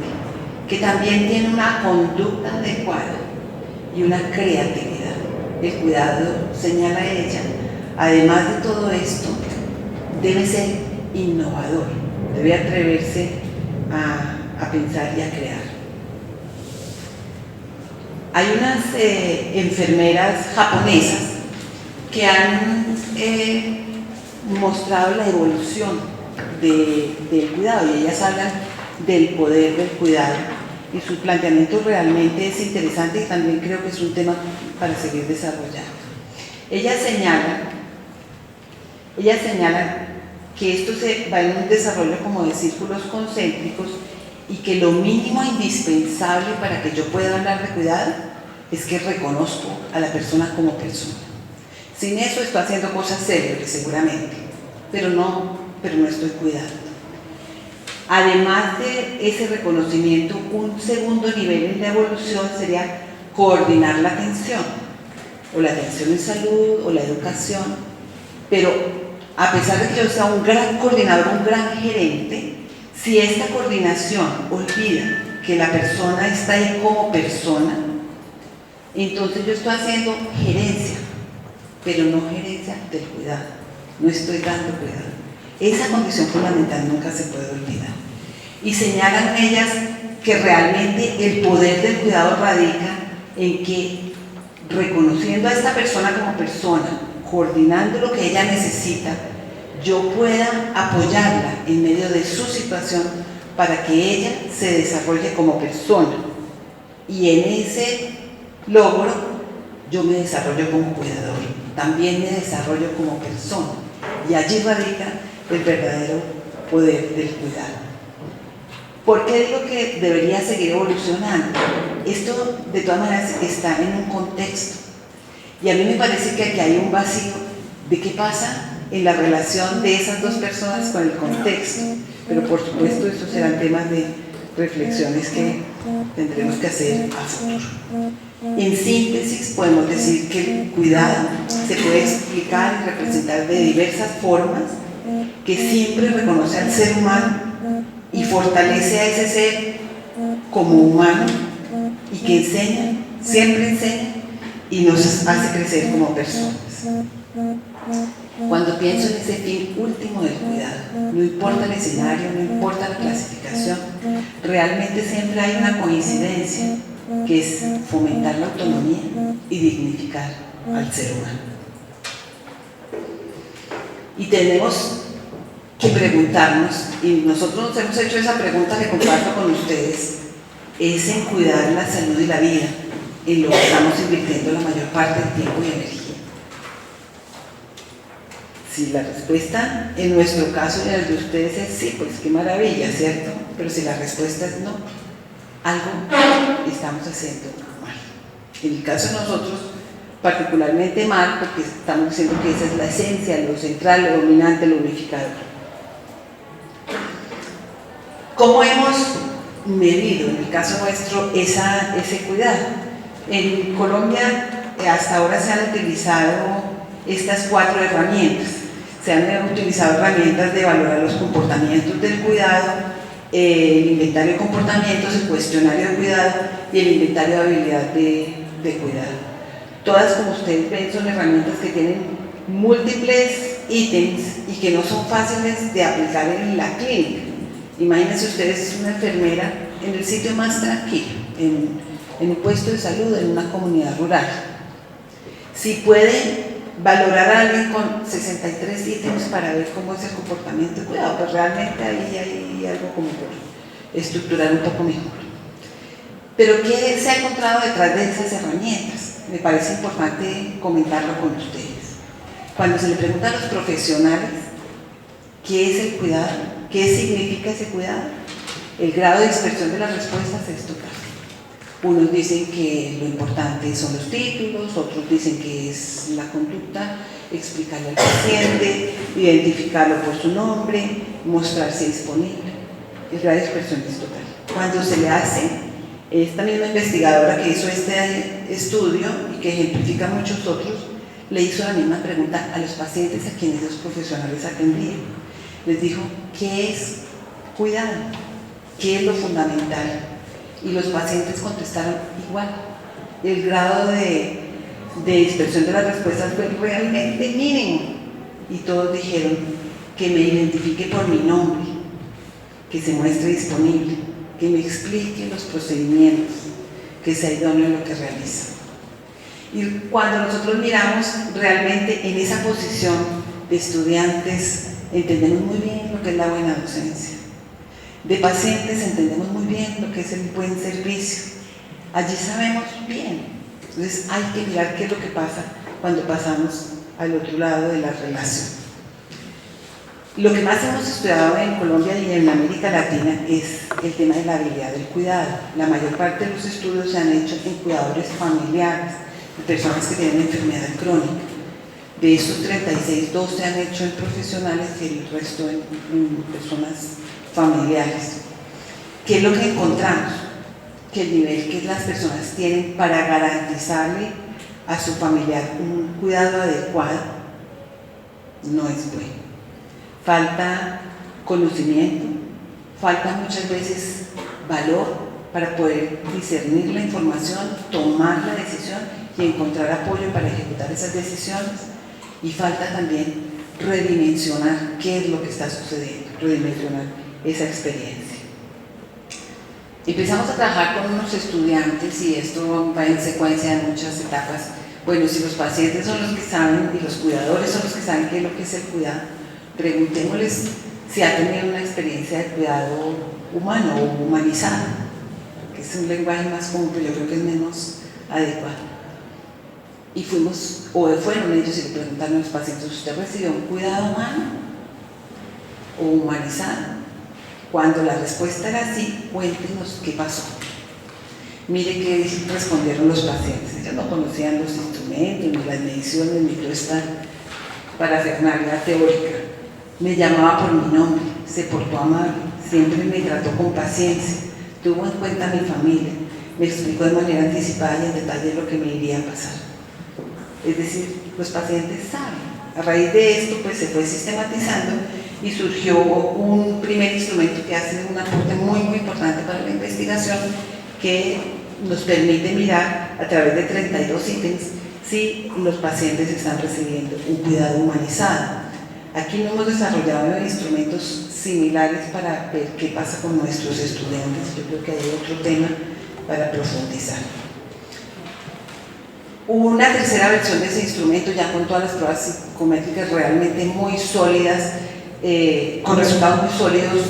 que también tiene una conducta adecuada y una creatividad. El cuidado, señala ella, además de todo esto, debe ser innovador, debe atreverse a pensar y a crear. Hay unas enfermeras japonesas que han mostrado la evolución del cuidado, y ellas hablan del poder del cuidado, y su planteamiento realmente es interesante y también creo que es un tema para seguir desarrollando. Ellas señalan Ella señala que esto se va en un desarrollo como de círculos concéntricos y que lo mínimo indispensable para que yo pueda hablar de cuidado es que reconozco a la persona como persona. Sin eso estoy haciendo cosas célebres seguramente, pero no estoy cuidando. Además de ese reconocimiento, un segundo nivel en la evolución sería coordinar la atención, o la atención en salud, o la educación, pero a pesar de que yo sea un gran coordinador, un gran gerente, si esta coordinación olvida que la persona está ahí como persona, entonces yo estoy haciendo gerencia, pero no gerencia del cuidado, no estoy dando cuidado. Esa condición fundamental nunca se puede olvidar. Y señalan ellas que realmente el poder del cuidado radica en que, reconociendo a esta persona como persona, coordinando lo que ella necesita, yo pueda apoyarla en medio de su situación para que ella se desarrolle como persona. Y en ese logro yo me desarrollo como cuidador, también me desarrollo como persona. Y allí radica el verdadero poder del cuidado. ¿Por qué digo que debería seguir evolucionando? Esto, de todas maneras, está en un contexto. Y a mí me parece que aquí hay un vacío de qué pasa en la relación de esas dos personas con el contexto. Pero, por supuesto, estos serán temas de reflexiones que tendremos que hacer a futuro. En síntesis, podemos decir que el cuidado se puede explicar y representar de diversas formas, que siempre reconoce al ser humano y fortalece a ese ser como humano y que enseña, siempre enseña y nos hace crecer como personas. Cuando pienso en ese fin último del cuidado, no importa el escenario, no importa la clasificación, realmente siempre hay una coincidencia que es fomentar la autonomía y dignificar al ser humano. Y tenemos que preguntarnos, y nosotros nos hemos hecho esa pregunta que comparto con ustedes, es en cuidar la salud y la vida, en lo que estamos invirtiendo la mayor parte del tiempo y energía. Si la respuesta en nuestro caso y en el de ustedes es sí, pues qué maravilla, ¿cierto? Pero si la respuesta es no, algo estamos haciendo mal. En el caso de nosotros, particularmente mal, porque estamos diciendo que esa es la esencia, lo central, lo dominante, lo unificador. ¿Cómo hemos medido, en el caso nuestro, ese cuidado? En Colombia hasta ahora se han utilizado estas 4 herramientas. Se han utilizado herramientas de valorar los comportamientos del cuidado, el inventario de comportamientos, el cuestionario de cuidado y el inventario de habilidad de cuidado. Todas, como ustedes ven, son herramientas que tienen múltiples ítems y que no son fáciles de aplicar en la clínica. Imagínense ustedes una enfermera en el sitio más tranquilo, en un puesto de salud, en una comunidad rural. Si puede valorar a alguien con 63 ítems para ver cómo es el comportamiento de cuidado, pues realmente ahí hay algo como por estructurar un poco mejor. Pero ¿qué se ha encontrado detrás de esas herramientas? Me parece importante comentarlo con ustedes. Cuando se le pregunta a los profesionales qué es el cuidado, ¿qué significa ese cuidado? El grado de dispersión de las respuestas es total. Unos dicen que lo importante son los títulos, otros dicen que es la conducta, explicarle al paciente, identificarlo por su nombre, mostrarse disponible. El grado de dispersión es total. Cuando se le hace, esta misma investigadora que hizo este estudio y que ejemplifica muchos otros, le hizo la misma pregunta a los pacientes a quienes los profesionales atendían. Les dijo, ¿qué es cuidado? ¿Qué es lo fundamental? Y los pacientes contestaron igual. El grado de dispersión de las respuestas fue realmente mínimo. Y todos dijeron que me identifique por mi nombre, que se muestre disponible, que me explique los procedimientos, que sea idóneo en lo que realiza. Y cuando nosotros miramos realmente en esa posición de estudiantes, entendemos muy bien lo que es la buena docencia. De pacientes entendemos muy bien lo que es el buen servicio. Allí sabemos bien. Entonces hay que mirar qué es lo que pasa cuando pasamos al otro lado de la relación. Lo que más hemos estudiado en Colombia y en América Latina es el tema de la habilidad del cuidado. La mayor parte de los estudios se han hecho en cuidadores familiares, de personas que tienen enfermedad crónica. De esos 36, 2 se han hecho en profesionales y el resto en personas familiares. ¿Qué es lo que encontramos? Que el nivel que las personas tienen para garantizarle a su familiar un cuidado adecuado no es bueno. Falta conocimiento, falta muchas veces valor para poder discernir la información, tomar la decisión y encontrar apoyo para ejecutar esas decisiones. Y falta también redimensionar qué es lo que está sucediendo, redimensionar esa experiencia. Empezamos a trabajar con unos estudiantes y esto va en secuencia de muchas etapas. Bueno, si los pacientes son los que saben y los cuidadores son los que saben qué es lo que es el cuidado, preguntémosles si ha tenido una experiencia de cuidado humano o humanizado, que es un lenguaje más común, pero yo creo que es menos adecuado. Y fueron ellos y le preguntaron a los pacientes: ¿usted recibió un cuidado humano o humanizado? Cuando la respuesta era sí, cuéntenos qué pasó. Mire qué respondieron los pacientes. Ellos no conocían los instrumentos, ni las mediciones, ni toda esta parafernalia teórica. Me llamaba por mi nombre, se portó amable, siempre me trató con paciencia, tuvo en cuenta a mi familia, me explicó de manera anticipada y en detalle lo que me iría a pasar. Es decir, los pacientes saben. A raíz de esto, pues se fue sistematizando y surgió un primer instrumento que hace un aporte muy, muy importante para la investigación, que nos permite mirar a través de 32 ítems si los pacientes están recibiendo un cuidado humanizado. Aquí no hemos desarrollado instrumentos similares para ver qué pasa con nuestros estudiantes. Yo creo que hay otro tema para profundizar. Una tercera versión de ese instrumento, ya con todas las pruebas psicométricas realmente muy sólidas, con resultados muy sólidos,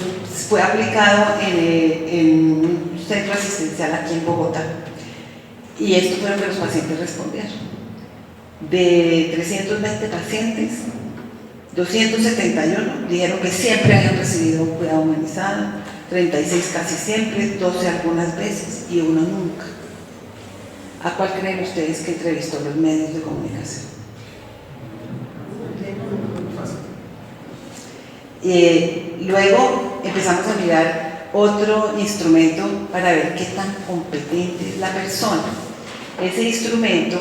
fue aplicado en un centro asistencial aquí en Bogotá. Y esto fue lo que los pacientes respondieron. De 320 pacientes, 271 dijeron que siempre habían recibido un cuidado humanizado, 36 casi siempre, 12 algunas veces y 1 nunca. ¿A cuál creen ustedes que entrevistó los medios de comunicación? Luego empezamos a mirar otro instrumento para ver qué tan competente es la persona. Ese instrumento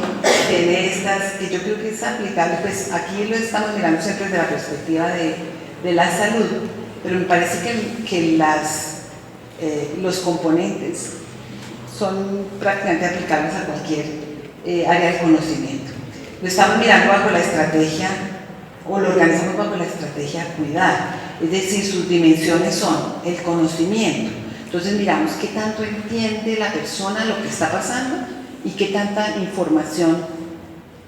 tiene estas, que yo creo que es aplicable, pues aquí lo estamos mirando siempre desde la perspectiva de la salud, pero me parece que los componentes son prácticamente aplicables a cualquier área de conocimiento. Lo estamos mirando bajo la estrategia, o lo organizamos bajo la estrategia cuidar, es decir, sus dimensiones son el conocimiento. Entonces miramos qué tanto entiende la persona lo que está pasando y qué tanta información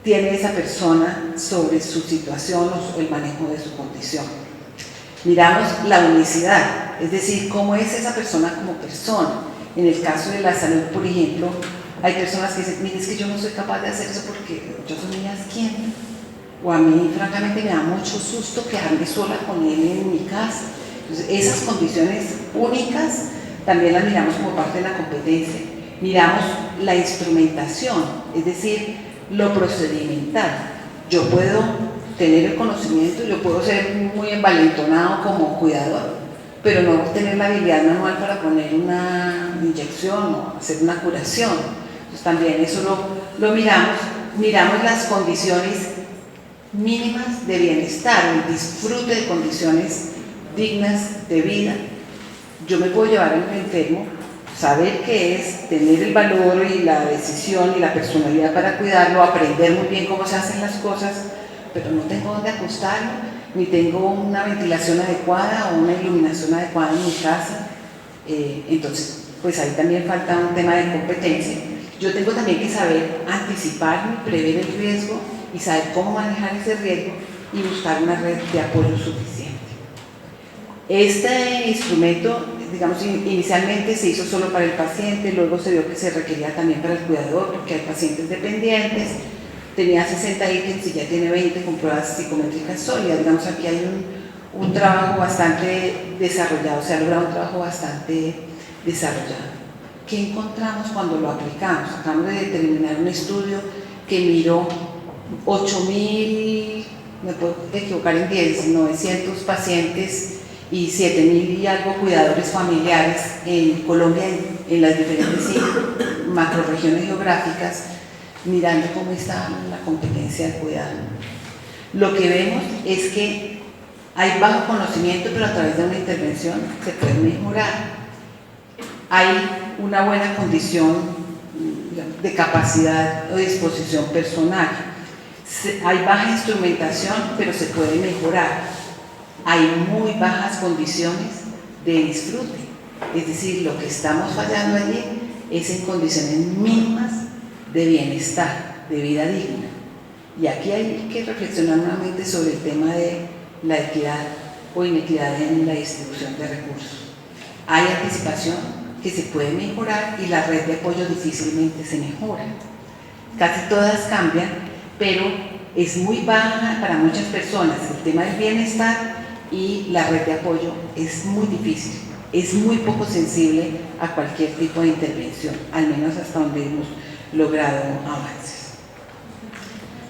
tiene esa persona sobre su situación o el manejo de su condición. Miramos la unicidad, es decir, cómo es esa persona como persona. En el caso de la salud, por ejemplo, hay personas que dicen: mire, es que yo no soy capaz de hacer eso porque yo soy muy asquienta, o a mí francamente me da mucho susto quedarme sola con él en mi casa. Entonces, esas condiciones únicas también las miramos como parte de la competencia. Miramos la instrumentación, es decir, lo procedimental. Yo puedo tener el conocimiento, yo puedo ser muy envalentonado como cuidador, pero no tener la habilidad manual para poner una inyección o hacer una curación. Entonces también eso lo miramos. Miramos las condiciones mínimas de bienestar, el disfrute de condiciones dignas de vida. Yo me puedo llevar a un enfermo, saber qué es, tener el valor y la decisión y la personalidad para cuidarlo, aprender muy bien cómo se hacen las cosas, pero no tengo dónde acostarlo, ni tengo una ventilación adecuada o una iluminación adecuada en mi casa. Entonces, pues ahí también falta un tema de competencia. Yo tengo también que saber anticiparme, prever el riesgo y saber cómo manejar ese riesgo y buscar una red de apoyo suficiente. Este instrumento, digamos, inicialmente se hizo solo para el paciente, luego se vio que se requería también para el cuidador, porque hay pacientes dependientes. Tenía 60 ítems y ya tiene 20 con pruebas psicométricas sólidas. Digamos, aquí hay un trabajo bastante desarrollado, se ha logrado un trabajo bastante desarrollado. ¿Qué encontramos cuando lo aplicamos? Acabamos de terminar un estudio que miró 8.000, me puedo equivocar en 10, 900 pacientes y 7.000 y algo cuidadores familiares en Colombia, en las diferentes macrorregiones geográficas, mirando cómo está la competencia de cuidado. Lo que vemos es que hay bajo conocimiento, pero a través de una intervención se puede mejorar. Hay una buena condición de capacidad o disposición personal. Hay baja instrumentación, pero se puede mejorar. Hay muy bajas condiciones de disfrute. Es decir, lo que estamos fallando allí es en condiciones mínimas de bienestar, de vida digna. Y aquí hay que reflexionar nuevamente sobre el tema de la equidad o inequidad en la distribución de recursos. Hay anticipación que se puede mejorar y la red de apoyo difícilmente se mejora. Casi todas cambian, pero es muy baja para muchas personas el tema del bienestar y la red de apoyo es muy difícil, es muy poco sensible a cualquier tipo de intervención, al menos hasta donde hemos logrado avances.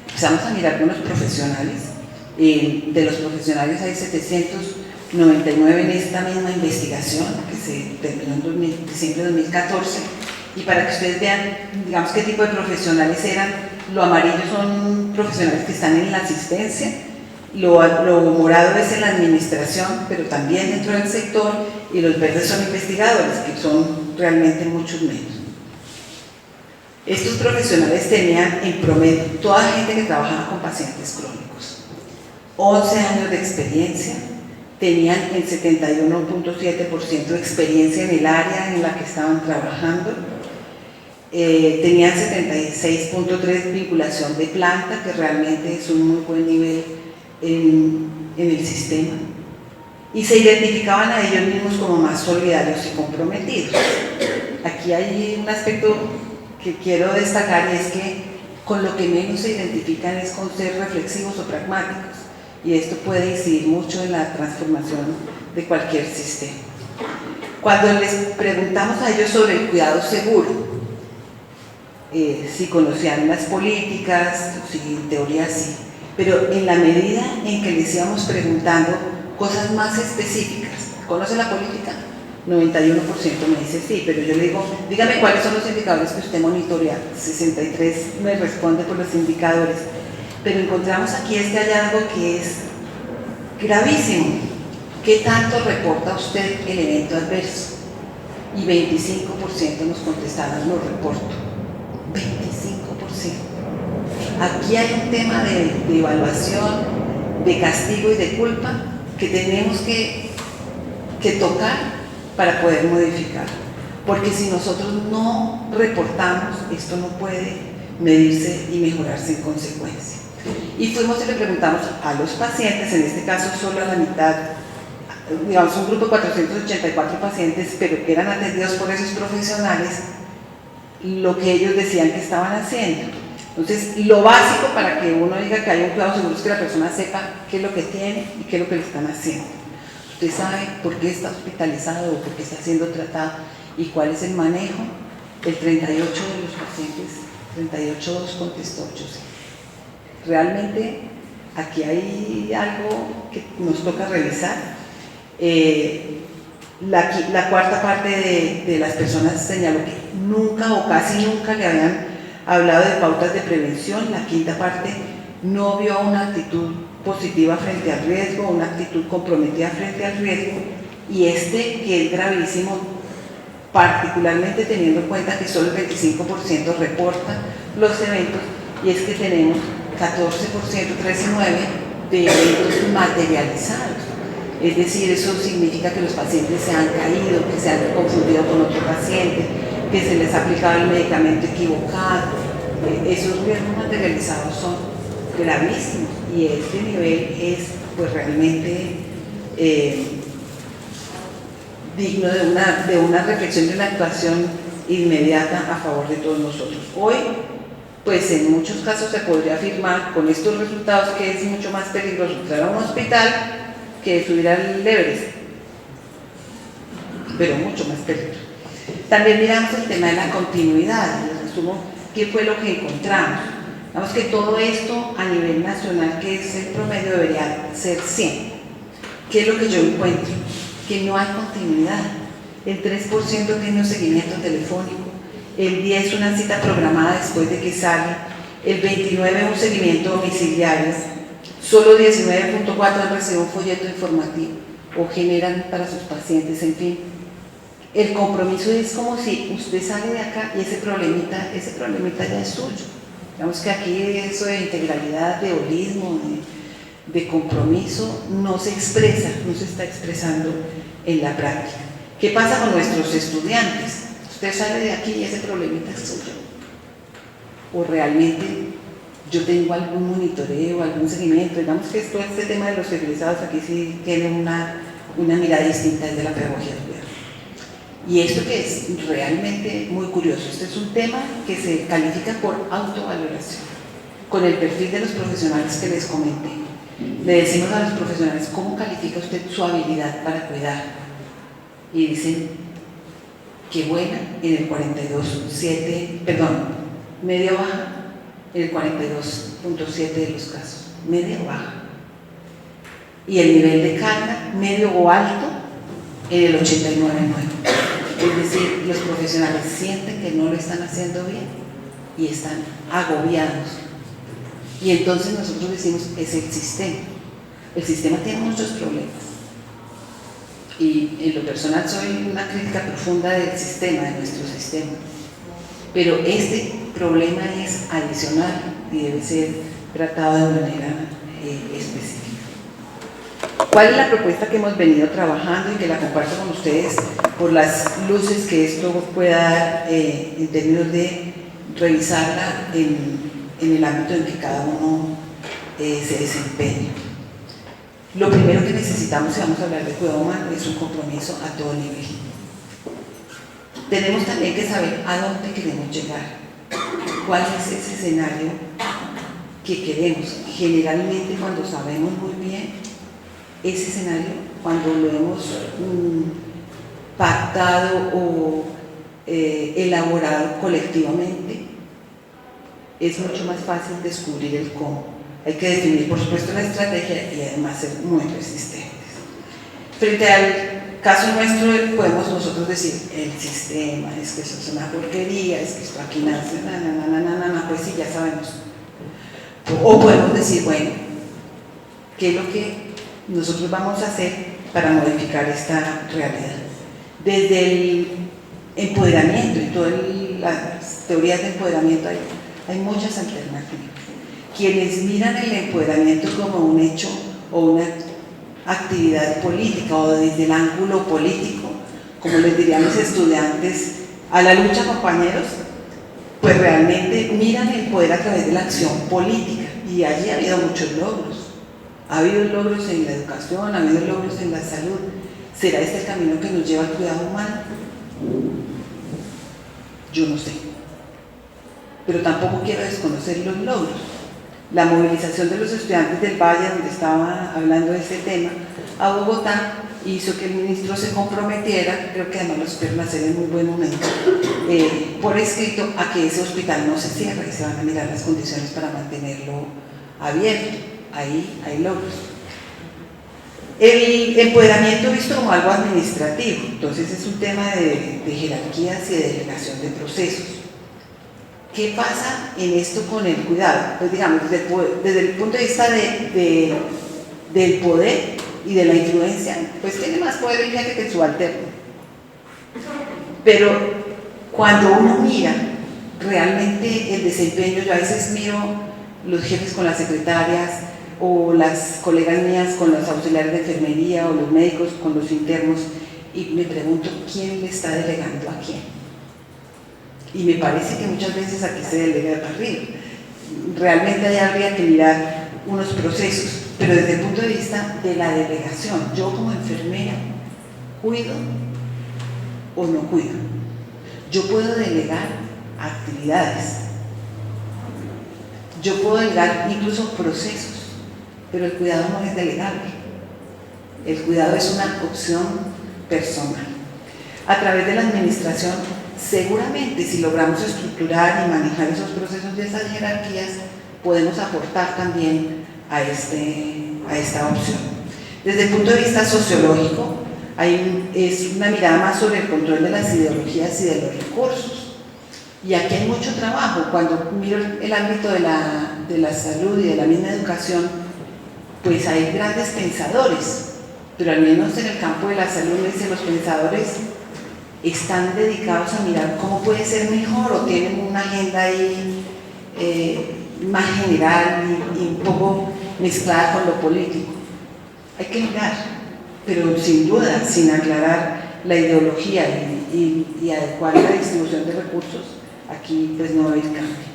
Empezamos a mirar con los profesionales. De los profesionales hay 799 en esta misma investigación que se terminó en diciembre de 2014, y para que ustedes vean, digamos, qué tipo de profesionales eran. Lo amarillo son profesionales que están en la asistencia, lo morado es en la administración, pero también dentro del sector, y los verdes son investigadores, que son realmente muchos menos. Estos profesionales tenían en promedio, toda gente que trabajaba con pacientes crónicos, 11 años de experiencia, tenían el 71.7% de experiencia en el área en la que estaban trabajando, tenían 76.3% vinculación de planta, que realmente es un muy buen nivel en el sistema, y se identificaban a ellos mismos como más solidarios y comprometidos. Aquí hay un aspecto que quiero destacar, y es que con lo que menos se identifican es con ser reflexivos o pragmáticos, y esto puede incidir mucho en la transformación de cualquier sistema. Cuando les preguntamos a ellos sobre el cuidado seguro, si conocían las políticas, si en teoría sí, pero en la medida en que les íbamos preguntando cosas más específicas, ¿conoce la política? 91% me dice sí, pero yo le digo, dígame cuáles son los indicadores que usted monitorea. 63% me responde por los indicadores. Pero encontramos aquí este hallazgo que es gravísimo. ¿Qué tanto reporta usted el evento adverso? Y 25% nos contestaban, lo reporto. 25%. Aquí hay un tema de evaluación, de castigo y de culpa que tenemos que tocar para poder modificar. Porque si nosotros no reportamos, esto no puede medirse y mejorarse en consecuencia. Y fuimos y le preguntamos a los pacientes, en este caso solo a la mitad, digamos un grupo de 484 pacientes, pero que eran atendidos por esos profesionales, lo que ellos decían que estaban haciendo. Entonces, lo básico para que uno diga que hay un cuidado seguro es que la persona sepa qué es lo que tiene y qué es lo que le están haciendo. Usted sabe por qué está hospitalizado o por qué está siendo tratado y cuál es el manejo. El 38 de los pacientes, 38,2 contestó 8 sí. Realmente aquí hay algo que nos toca revisar. La cuarta parte de las personas señaló que nunca o casi nunca le habían hablado de pautas de prevención. La quinta parte no vio una actitud positiva frente al riesgo, una actitud comprometida frente al riesgo, y que es gravísimo, particularmente teniendo en cuenta que solo el 25% reporta los eventos, y es que tenemos 14%, 13,9% de eventos materializados. Es decir, eso significa que los pacientes se han caído, que se han confundido con otro paciente, que se les ha aplicado el medicamento equivocado. Esos riesgos materializados son gravísimos, y este nivel es pues realmente digno de una reflexión, de una actuación inmediata a favor de todos nosotros. Hoy, pues en muchos casos se podría afirmar con estos resultados que es mucho más peligroso entrar a un hospital que subir al Everest, pero mucho más peligroso. También miramos el tema de la continuidad, les resumo qué fue lo que encontramos. Vamos que todo esto a nivel nacional, que es el promedio, debería ser 100. ¿Qué es lo que yo encuentro? Que no hay continuidad. El 3% tiene un seguimiento telefónico, el 10% una cita programada después de que sale, el 29% un seguimiento domiciliario, solo 19.4% reciben un folleto informativo o generan para sus pacientes, en fin. El compromiso es como si usted sale de acá y ese problemita ya es suyo. Digamos que aquí eso de integralidad, de holismo, de compromiso, no se expresa, no se está expresando en la práctica. ¿Qué pasa con nuestros estudiantes? Usted sale de aquí y ese problemita es suyo. O realmente yo tengo algún monitoreo, algún seguimiento. Digamos que todo este tema de los egresados aquí sí tiene una mirada distinta desde la pedagogía del cuidado. Y esto que es realmente muy curioso, este es un tema que se califica por autovaloración, con el perfil de los profesionales que les comenté. Le decimos a los profesionales, ¿cómo califica usted su habilidad para cuidar? Y dicen, qué buena, en el 42.7, perdón, media baja, en el 42.7 de los casos, media o baja. Y el nivel de carga, medio o alto, en el 89.9. Es decir, los profesionales sienten que no lo están haciendo bien y están agobiados. Y entonces nosotros decimos, es el sistema. El sistema tiene muchos problemas. Y en lo personal soy una crítica profunda del sistema, de nuestro sistema. Pero este problema es adicional y debe ser tratado de manera específica. ¿Cuál es la propuesta que hemos venido trabajando y que la comparto con ustedes por las luces que esto pueda dar en términos de revisarla en el ámbito en que cada uno se desempeña? Lo primero que necesitamos, si vamos a hablar de cuidado humano, es un compromiso a todo nivel. Tenemos también que saber a dónde queremos llegar, cuál es ese escenario que queremos. Generalmente, cuando sabemos muy bien ese escenario, cuando lo hemos pactado o elaborado colectivamente, es mucho más fácil descubrir el cómo. Hay que definir, por supuesto, la estrategia y además ser muy resistentes. Frente al caso nuestro, podemos nosotros decir, el sistema, es que eso es una porquería, es que esto aquí nace, pues sí, ya sabemos. O podemos decir, bueno, ¿qué es lo que nosotros vamos a hacer para modificar esta realidad? Desde el empoderamiento y todas las teorías de empoderamiento hay muchas alternativas. Quienes miran el empoderamiento como un hecho o una actividad política o desde el ángulo político, como les dirían los estudiantes, a la lucha, compañeros, pues realmente miran el poder a través de la acción política, y allí ha habido muchos logros. Ha habido logros en la educación, ha habido logros en la salud. ¿Será este el camino que nos lleva al cuidado humano? Yo no sé. Pero tampoco quiero desconocer los logros. La movilización de los estudiantes del Valle, donde estaba hablando de ese tema, a Bogotá, hizo que el ministro se comprometiera, creo que además lo espero hacer en muy buen momento, por escrito, a que ese hospital no se cierre y se van a mirar las condiciones para mantenerlo abierto. Ahí hay logros. El empoderamiento visto como algo administrativo, entonces es un tema de jerarquías y de delegación de procesos. ¿Qué pasa en esto con el cuidado? Pues digamos, desde el punto de vista del poder y de la influencia, pues tiene más poder el jefe que el subalterno. Pero cuando uno mira realmente el desempeño, yo a veces miro los jefes con las secretarias, o las colegas mías con los auxiliares de enfermería, o los médicos con los internos, y me pregunto, ¿quién le está delegando a quién? Y me parece que muchas veces aquí se delega para arriba. Realmente ahí habría que mirar unos procesos, pero desde el punto de vista de la delegación, yo como enfermera, ¿cuido o no cuido? Yo puedo delegar actividades, yo puedo delegar incluso procesos, pero el cuidado no es delegable. El cuidado es una opción personal. A través de la administración, seguramente si logramos estructurar y manejar esos procesos y esas jerarquías, podemos aportar también a esta opción. Desde el punto de vista sociológico, es una mirada más sobre el control de las ideologías y de los recursos. Y aquí hay mucho trabajo. Cuando miro el ámbito de la salud y de la misma educación, pues hay grandes pensadores, pero al menos en el campo de la salud, los pensadores están dedicados a mirar cómo puede ser mejor o tienen una agenda ahí más general y un poco mezclada con lo político. Hay que mirar, pero sin duda, sin aclarar la ideología y adecuar la distribución de recursos, aquí pues no va a haber cambio.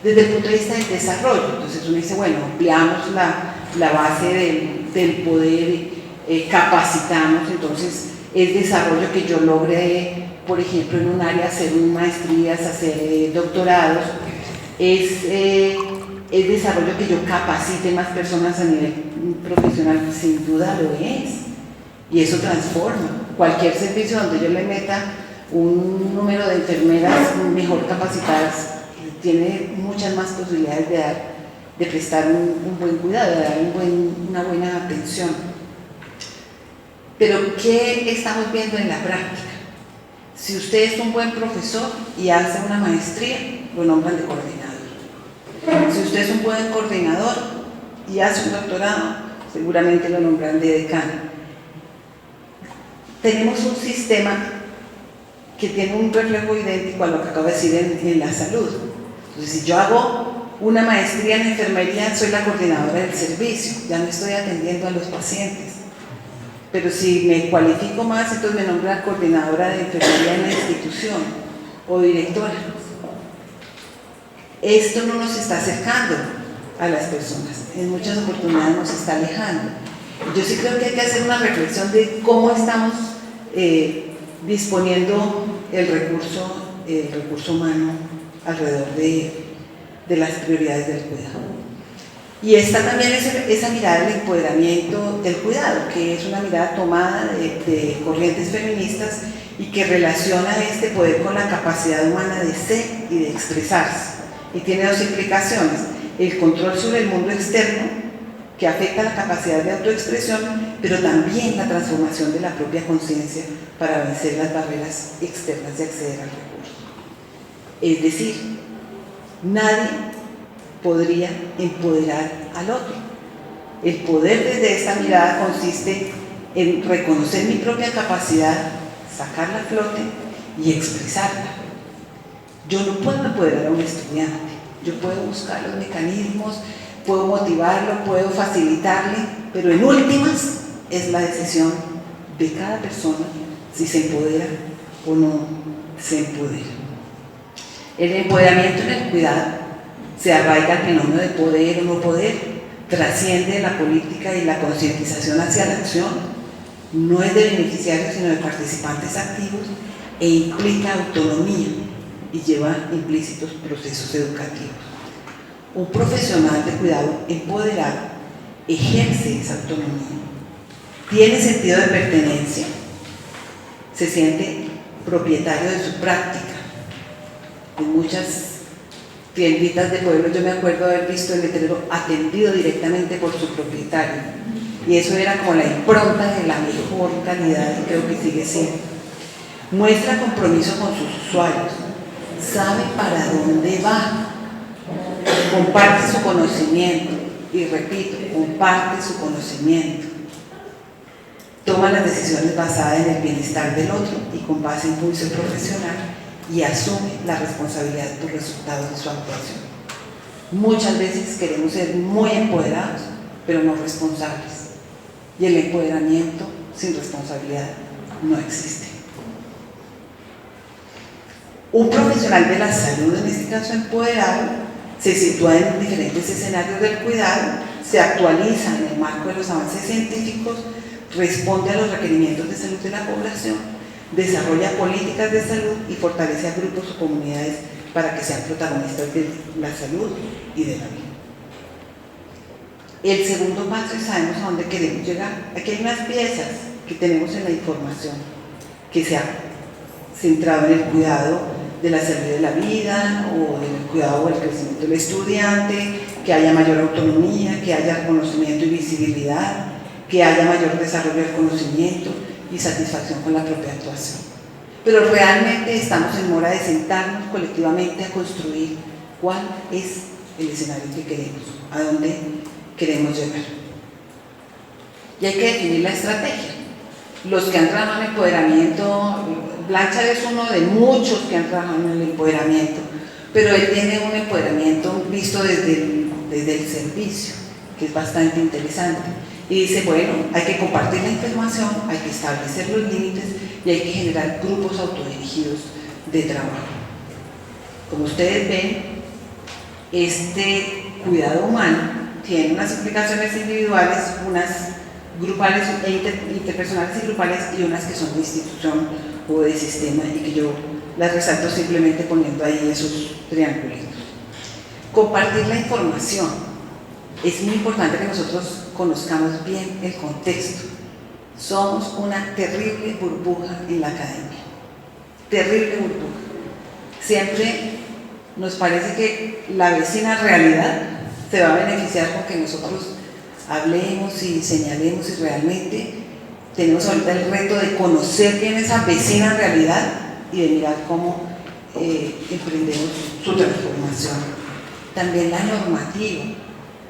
Desde el punto de vista del desarrollo, entonces uno dice, bueno, ampliamos la base del poder, capacitamos, entonces es desarrollo que yo logre, por ejemplo, en un área hacer maestrías, hacer doctorados, es desarrollo que yo capacite más personas a nivel profesional, sin duda lo es, y eso transforma. Cualquier servicio donde yo le meta un número de enfermeras mejor capacitadas tiene muchas más posibilidades de prestar un buen cuidado, de dar una buena atención. Pero ¿qué estamos viendo en la práctica? Si usted es un buen profesor y hace una maestría, lo nombran de coordinador. Si usted es un buen coordinador y hace un doctorado, seguramente lo nombran de decano. Tenemos un sistema que tiene un reflejo idéntico a lo que acabo de decir en la salud. Entonces, si yo hago una maestría en enfermería, soy la coordinadora del servicio, ya no estoy atendiendo a los pacientes. Pero si me cualifico más, entonces me nombran coordinadora de enfermería en la institución o directora. Esto no nos está acercando a las personas, en muchas oportunidades nos está alejando. Yo sí creo que hay que hacer una reflexión de cómo estamos disponiendo el recurso humano alrededor de las prioridades del cuidado. Y está también esa mirada del empoderamiento del cuidado, que es una mirada tomada de corrientes feministas y que relaciona este poder con la capacidad humana de ser y de expresarse. Y tiene dos implicaciones: el control sobre el mundo externo, que afecta la capacidad de autoexpresión, pero también la transformación de la propia conciencia para vencer las barreras externas de acceder al recurso. Es decir, nadie podría empoderar al otro. El poder desde esta mirada consiste en reconocer mi propia capacidad, sacarla a flote y expresarla. Yo no puedo empoderar a un estudiante, yo puedo buscar los mecanismos, puedo motivarlo, puedo facilitarle, pero en últimas es la decisión de cada persona si se empodera o no se empodera. El empoderamiento en el cuidado se arraiga al fenómeno de poder o no poder, trasciende la política y la concientización hacia la acción, no es de beneficiarios sino de participantes activos e implica autonomía y lleva implícitos procesos educativos. Un profesional de cuidado empoderado ejerce esa autonomía, tiene sentido de pertenencia, se siente propietario de su práctica. En muchas tienditas de pueblo yo me acuerdo haber visto el letrero atendido directamente por su propietario, y eso era como la impronta de la mejor calidad, y creo que sigue siendo. Muestra compromiso con sus usuarios, sabe para dónde va, comparte su conocimiento, y repito, comparte su conocimiento, toma las decisiones basadas en el bienestar del otro y con base en juicio profesional, y asume la responsabilidad por resultados de su actuación. Muchas veces queremos ser muy empoderados, pero no responsables, y el empoderamiento sin responsabilidad no existe. Un profesional de la salud, en este caso empoderado, se sitúa en diferentes escenarios del cuidado, se actualiza en el marco de los avances científicos, responde a los requerimientos de salud de la población, desarrolla políticas de salud y fortalece a grupos o comunidades para que sean protagonistas de la salud y de la vida. El segundo paso es sabemos a dónde queremos llegar. Aquí hay unas piezas que tenemos en la información que se ha centrado en el cuidado de la salud de la vida o en el cuidado o el crecimiento del estudiante, que haya mayor autonomía, que haya reconocimiento y visibilidad, que haya mayor desarrollo del conocimiento y satisfacción con la propia actuación. Pero realmente estamos en mora de sentarnos colectivamente a construir cuál es el escenario que queremos, a dónde queremos llegar. Y hay que definir la estrategia. Los que han trabajado en empoderamiento, Blanchard es uno de muchos que han trabajado en el empoderamiento, pero él tiene un empoderamiento visto desde el servicio, que es bastante interesante. Y dice, bueno, hay que compartir la información, hay que establecer los límites y hay que generar grupos autodirigidos de trabajo. Como ustedes ven, este cuidado humano tiene unas implicaciones individuales, unas grupales interpersonales y grupales, y unas que son de institución o de sistema, y que yo las resalto simplemente poniendo ahí esos triangulitos. Compartir la información. Es muy importante que nosotros conozcamos bien el contexto. Somos una terrible burbuja en la academia. Terrible burbuja. Siempre nos parece que la vecina realidad se va a beneficiar con que nosotros hablemos y señalemos, y realmente tenemos ahorita el reto de conocer bien esa vecina realidad y de mirar cómo emprendemos su transformación. También la normativa.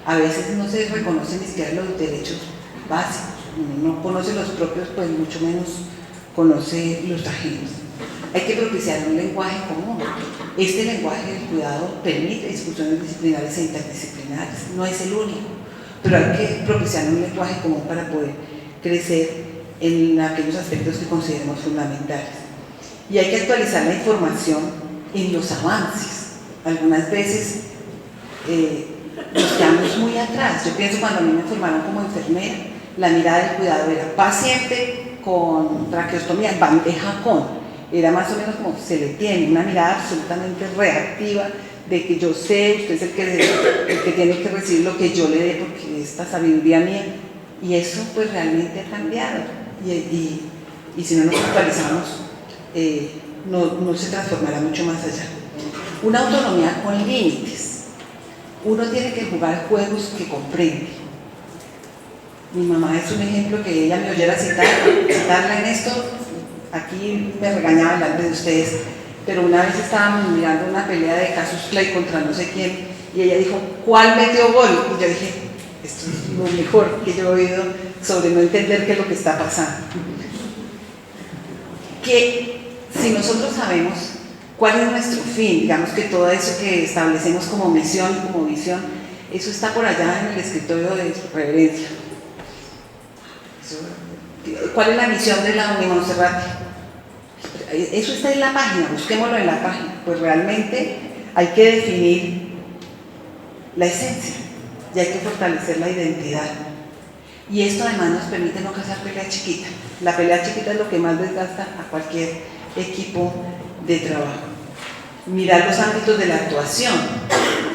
A veces no se reconocen ni siquiera los derechos básicos. Uno no conoce los propios, pues mucho menos conoce los ajenos. Hay que propiciar un lenguaje común. Este lenguaje del cuidado permite discusiones disciplinarias e interdisciplinares. No es el único, pero hay que propiciar un lenguaje común para poder crecer en aquellos aspectos que consideremos fundamentales. Y hay que actualizar la información en los avances. Algunas veces nos quedamos muy atrás. Yo pienso cuando a mí me formaron como enfermera, la mirada del cuidado era paciente con traqueostomía, bandeja con. Era más o menos como se le tiene, una mirada absolutamente reactiva de que yo sé, usted es el que tiene que recibir lo que yo le dé porque esta sabiduría mía. Y eso pues realmente ha cambiado. Y si no nos actualizamos, no se transformará mucho más allá. Una autonomía con límites. Uno tiene que jugar juegos que comprende. Mi mamá es un ejemplo que ella me oyera citarla en esto. Aquí me regañaba delante de ustedes, pero una vez estábamos mirando una pelea de Cassius Clay contra no sé quién, y ella dijo, ¿cuál metió gol? Y yo dije, esto es lo mejor que yo he oído sobre no entender qué es lo que está pasando. Que si nosotros sabemos cuál es nuestro fin, digamos que todo eso que establecemos como misión y como visión, eso está por allá en el escritorio de su reverencia. ¿Cuál es la misión de la Unimonserrate? Eso está en la página, busquémoslo en la página. Pues realmente hay que definir la esencia y hay que fortalecer la identidad. Y esto además nos permite no cazar pelea chiquita. La pelea chiquita es lo que más desgasta a cualquier equipo de trabajo. Mirar los ámbitos de la actuación.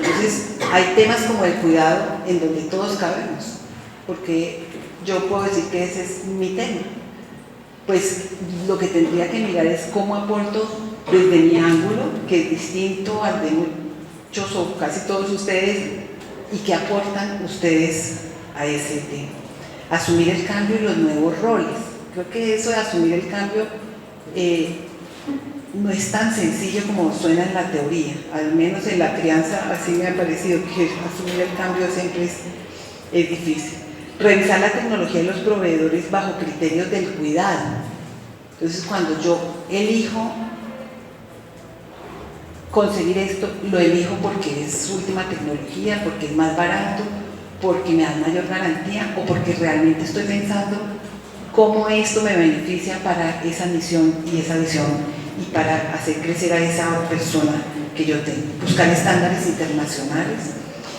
Entonces, hay temas como el cuidado en donde todos cabemos, porque yo puedo decir que ese es mi tema. Pues lo que tendría que mirar es cómo aporto desde mi ángulo, que es distinto al de muchos o casi todos ustedes, y qué aportan ustedes a ese tema. Asumir el cambio y los nuevos roles. Creo que eso de asumir el cambio no es tan sencillo como suena en la teoría, al menos en la crianza así me ha parecido que asumir el cambio siempre es difícil. Revisar la tecnología de los proveedores bajo criterios del cuidado. Entonces, cuando yo elijo conseguir esto, lo elijo porque es última tecnología, porque es más barato, porque me da mayor garantía o porque realmente estoy pensando cómo esto me beneficia para esa misión y esa visión y para hacer crecer a esa persona que yo tengo. Buscar estándares internacionales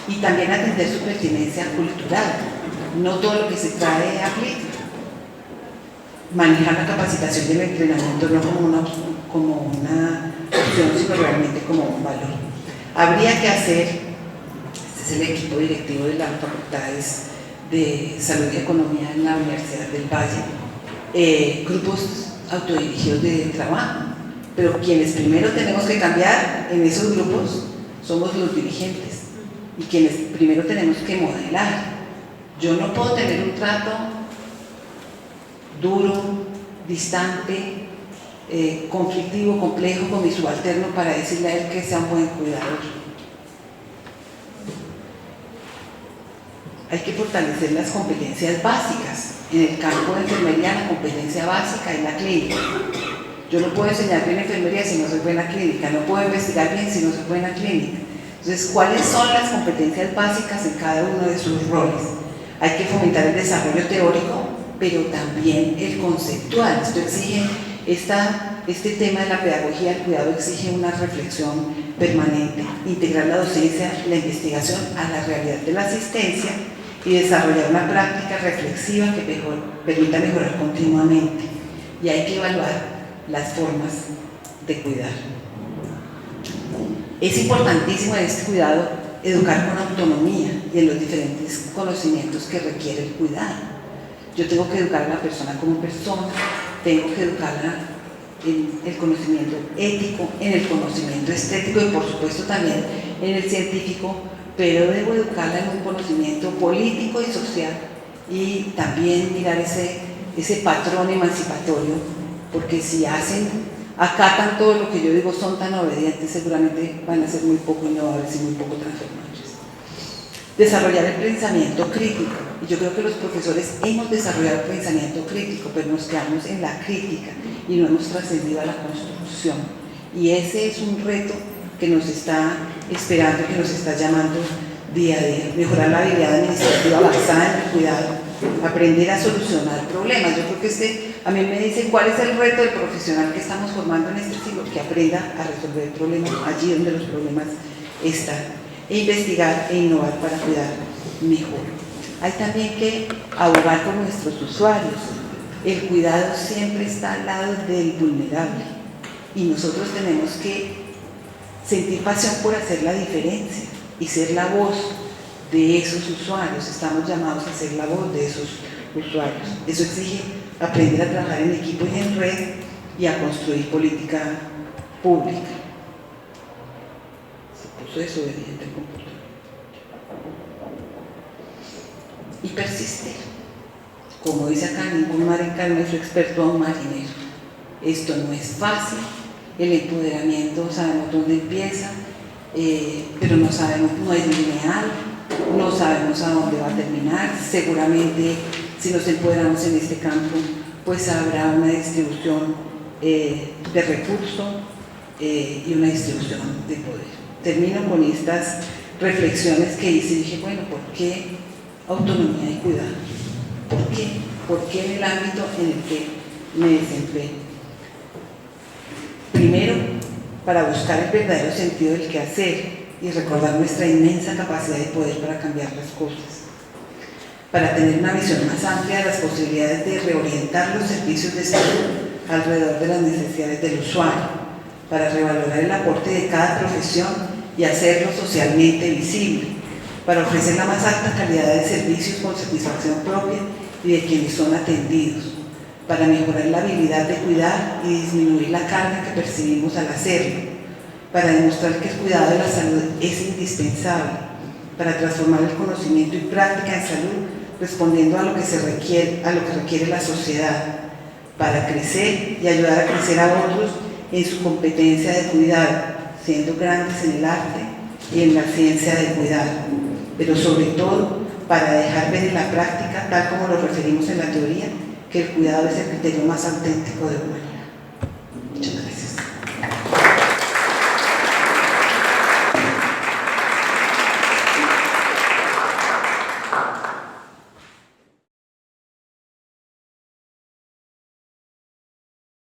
y también atender su pertinencia cultural. No todo lo que se trae aplica. Manejar la capacitación y el entrenamiento no como una opción, sino realmente como un valor. Habría que hacer, este es el equipo directivo de las facultades de Salud y Economía en la Universidad del Valle, grupos autodirigidos de trabajo, pero quienes primero tenemos que cambiar en esos grupos somos los dirigentes y quienes primero tenemos que modelar. Yo no puedo tener un trato duro, distante, conflictivo, complejo con mi subalterno para decirle a él que sea un buen cuidador. Hay que fortalecer las competencias básicas. En el campo de enfermería, la competencia básica es la clínica. Yo no puedo enseñar bien enfermería si no soy buena clínica, no puedo investigar bien si no soy buena clínica. Entonces, ¿cuáles son las competencias básicas en cada uno de sus roles? Hay que fomentar el desarrollo teórico, pero también el conceptual. Esto exige, este tema de la pedagogía del cuidado exige una reflexión permanente, integrar la docencia, la investigación a la realidad de la asistencia y desarrollar una práctica reflexiva que permita mejorar continuamente. Y hay que evaluar las formas de cuidar. Es importantísimo en este cuidado educar con autonomía y en los diferentes conocimientos que requiere el cuidado. Yo tengo que educar a la persona como persona, tengo que educarla en el conocimiento ético, en el conocimiento estético y por supuesto también en el científico, pero debo educarla en un conocimiento político y social y también mirar ese patrón emancipatorio, porque si acatan todo lo que yo digo, son tan obedientes, seguramente van a ser muy poco innovadores y muy poco transformadores. Desarrollar el pensamiento crítico, y yo creo que los profesores hemos desarrollado el pensamiento crítico, pero nos quedamos en la crítica y no hemos trascendido a la construcción, y ese es un reto que nos está esperando, que nos está llamando día a día. Mejorar la habilidad administrativa basada en el cuidado, aprender a solucionar problemas. Yo creo que a mí me dicen cuál es el reto del profesional que estamos formando en este siglo, que aprenda a resolver problemas allí donde los problemas están, e investigar e innovar para cuidar mejor. Hay también que abogar por nuestros usuarios. El cuidado siempre está al lado del vulnerable y nosotros tenemos que sentir pasión por hacer la diferencia y ser la voz de esos usuarios. Estamos llamados a ser la voz de esos usuarios. Eso exige aprender a trabajar en equipo y en red y a construir política pública. Se puso desobediente el computador. Y persistir. Como dice acá, ningún mar en calma es experto a un marinero. Esto no es fácil. El empoderamiento sabemos dónde empieza, pero no sabemos, no es lineal, no sabemos a dónde va a terminar. Seguramente si nos empoderamos en este campo, pues habrá una distribución de recursos y una distribución de poder. Termino con estas reflexiones que hice y dije, bueno, ¿por qué autonomía y cuidado? ¿Por qué? ¿Por qué en el ámbito en el que me desempeño? Primero, para buscar el verdadero sentido del quehacer y recordar nuestra inmensa capacidad de poder para cambiar las cosas. Para tener una visión más amplia de las posibilidades de reorientar los servicios de salud alrededor de las necesidades del usuario. Para revalorar el aporte de cada profesión y hacerlo socialmente visible. Para ofrecer la más alta calidad de servicios con satisfacción propia y de quienes son atendidos. Para mejorar la habilidad de cuidar y disminuir la carga que percibimos al hacerlo, para demostrar que el cuidado de la salud es indispensable, para transformar el conocimiento y práctica en salud respondiendo a lo que requiere la sociedad, para crecer y ayudar a crecer a otros en su competencia de cuidado, siendo grandes en el arte y en la ciencia de cuidar, pero sobre todo para dejar ver en la práctica, tal como lo referimos en la teoría, que el cuidado es el criterio más auténtico de humanidad. Muchas gracias.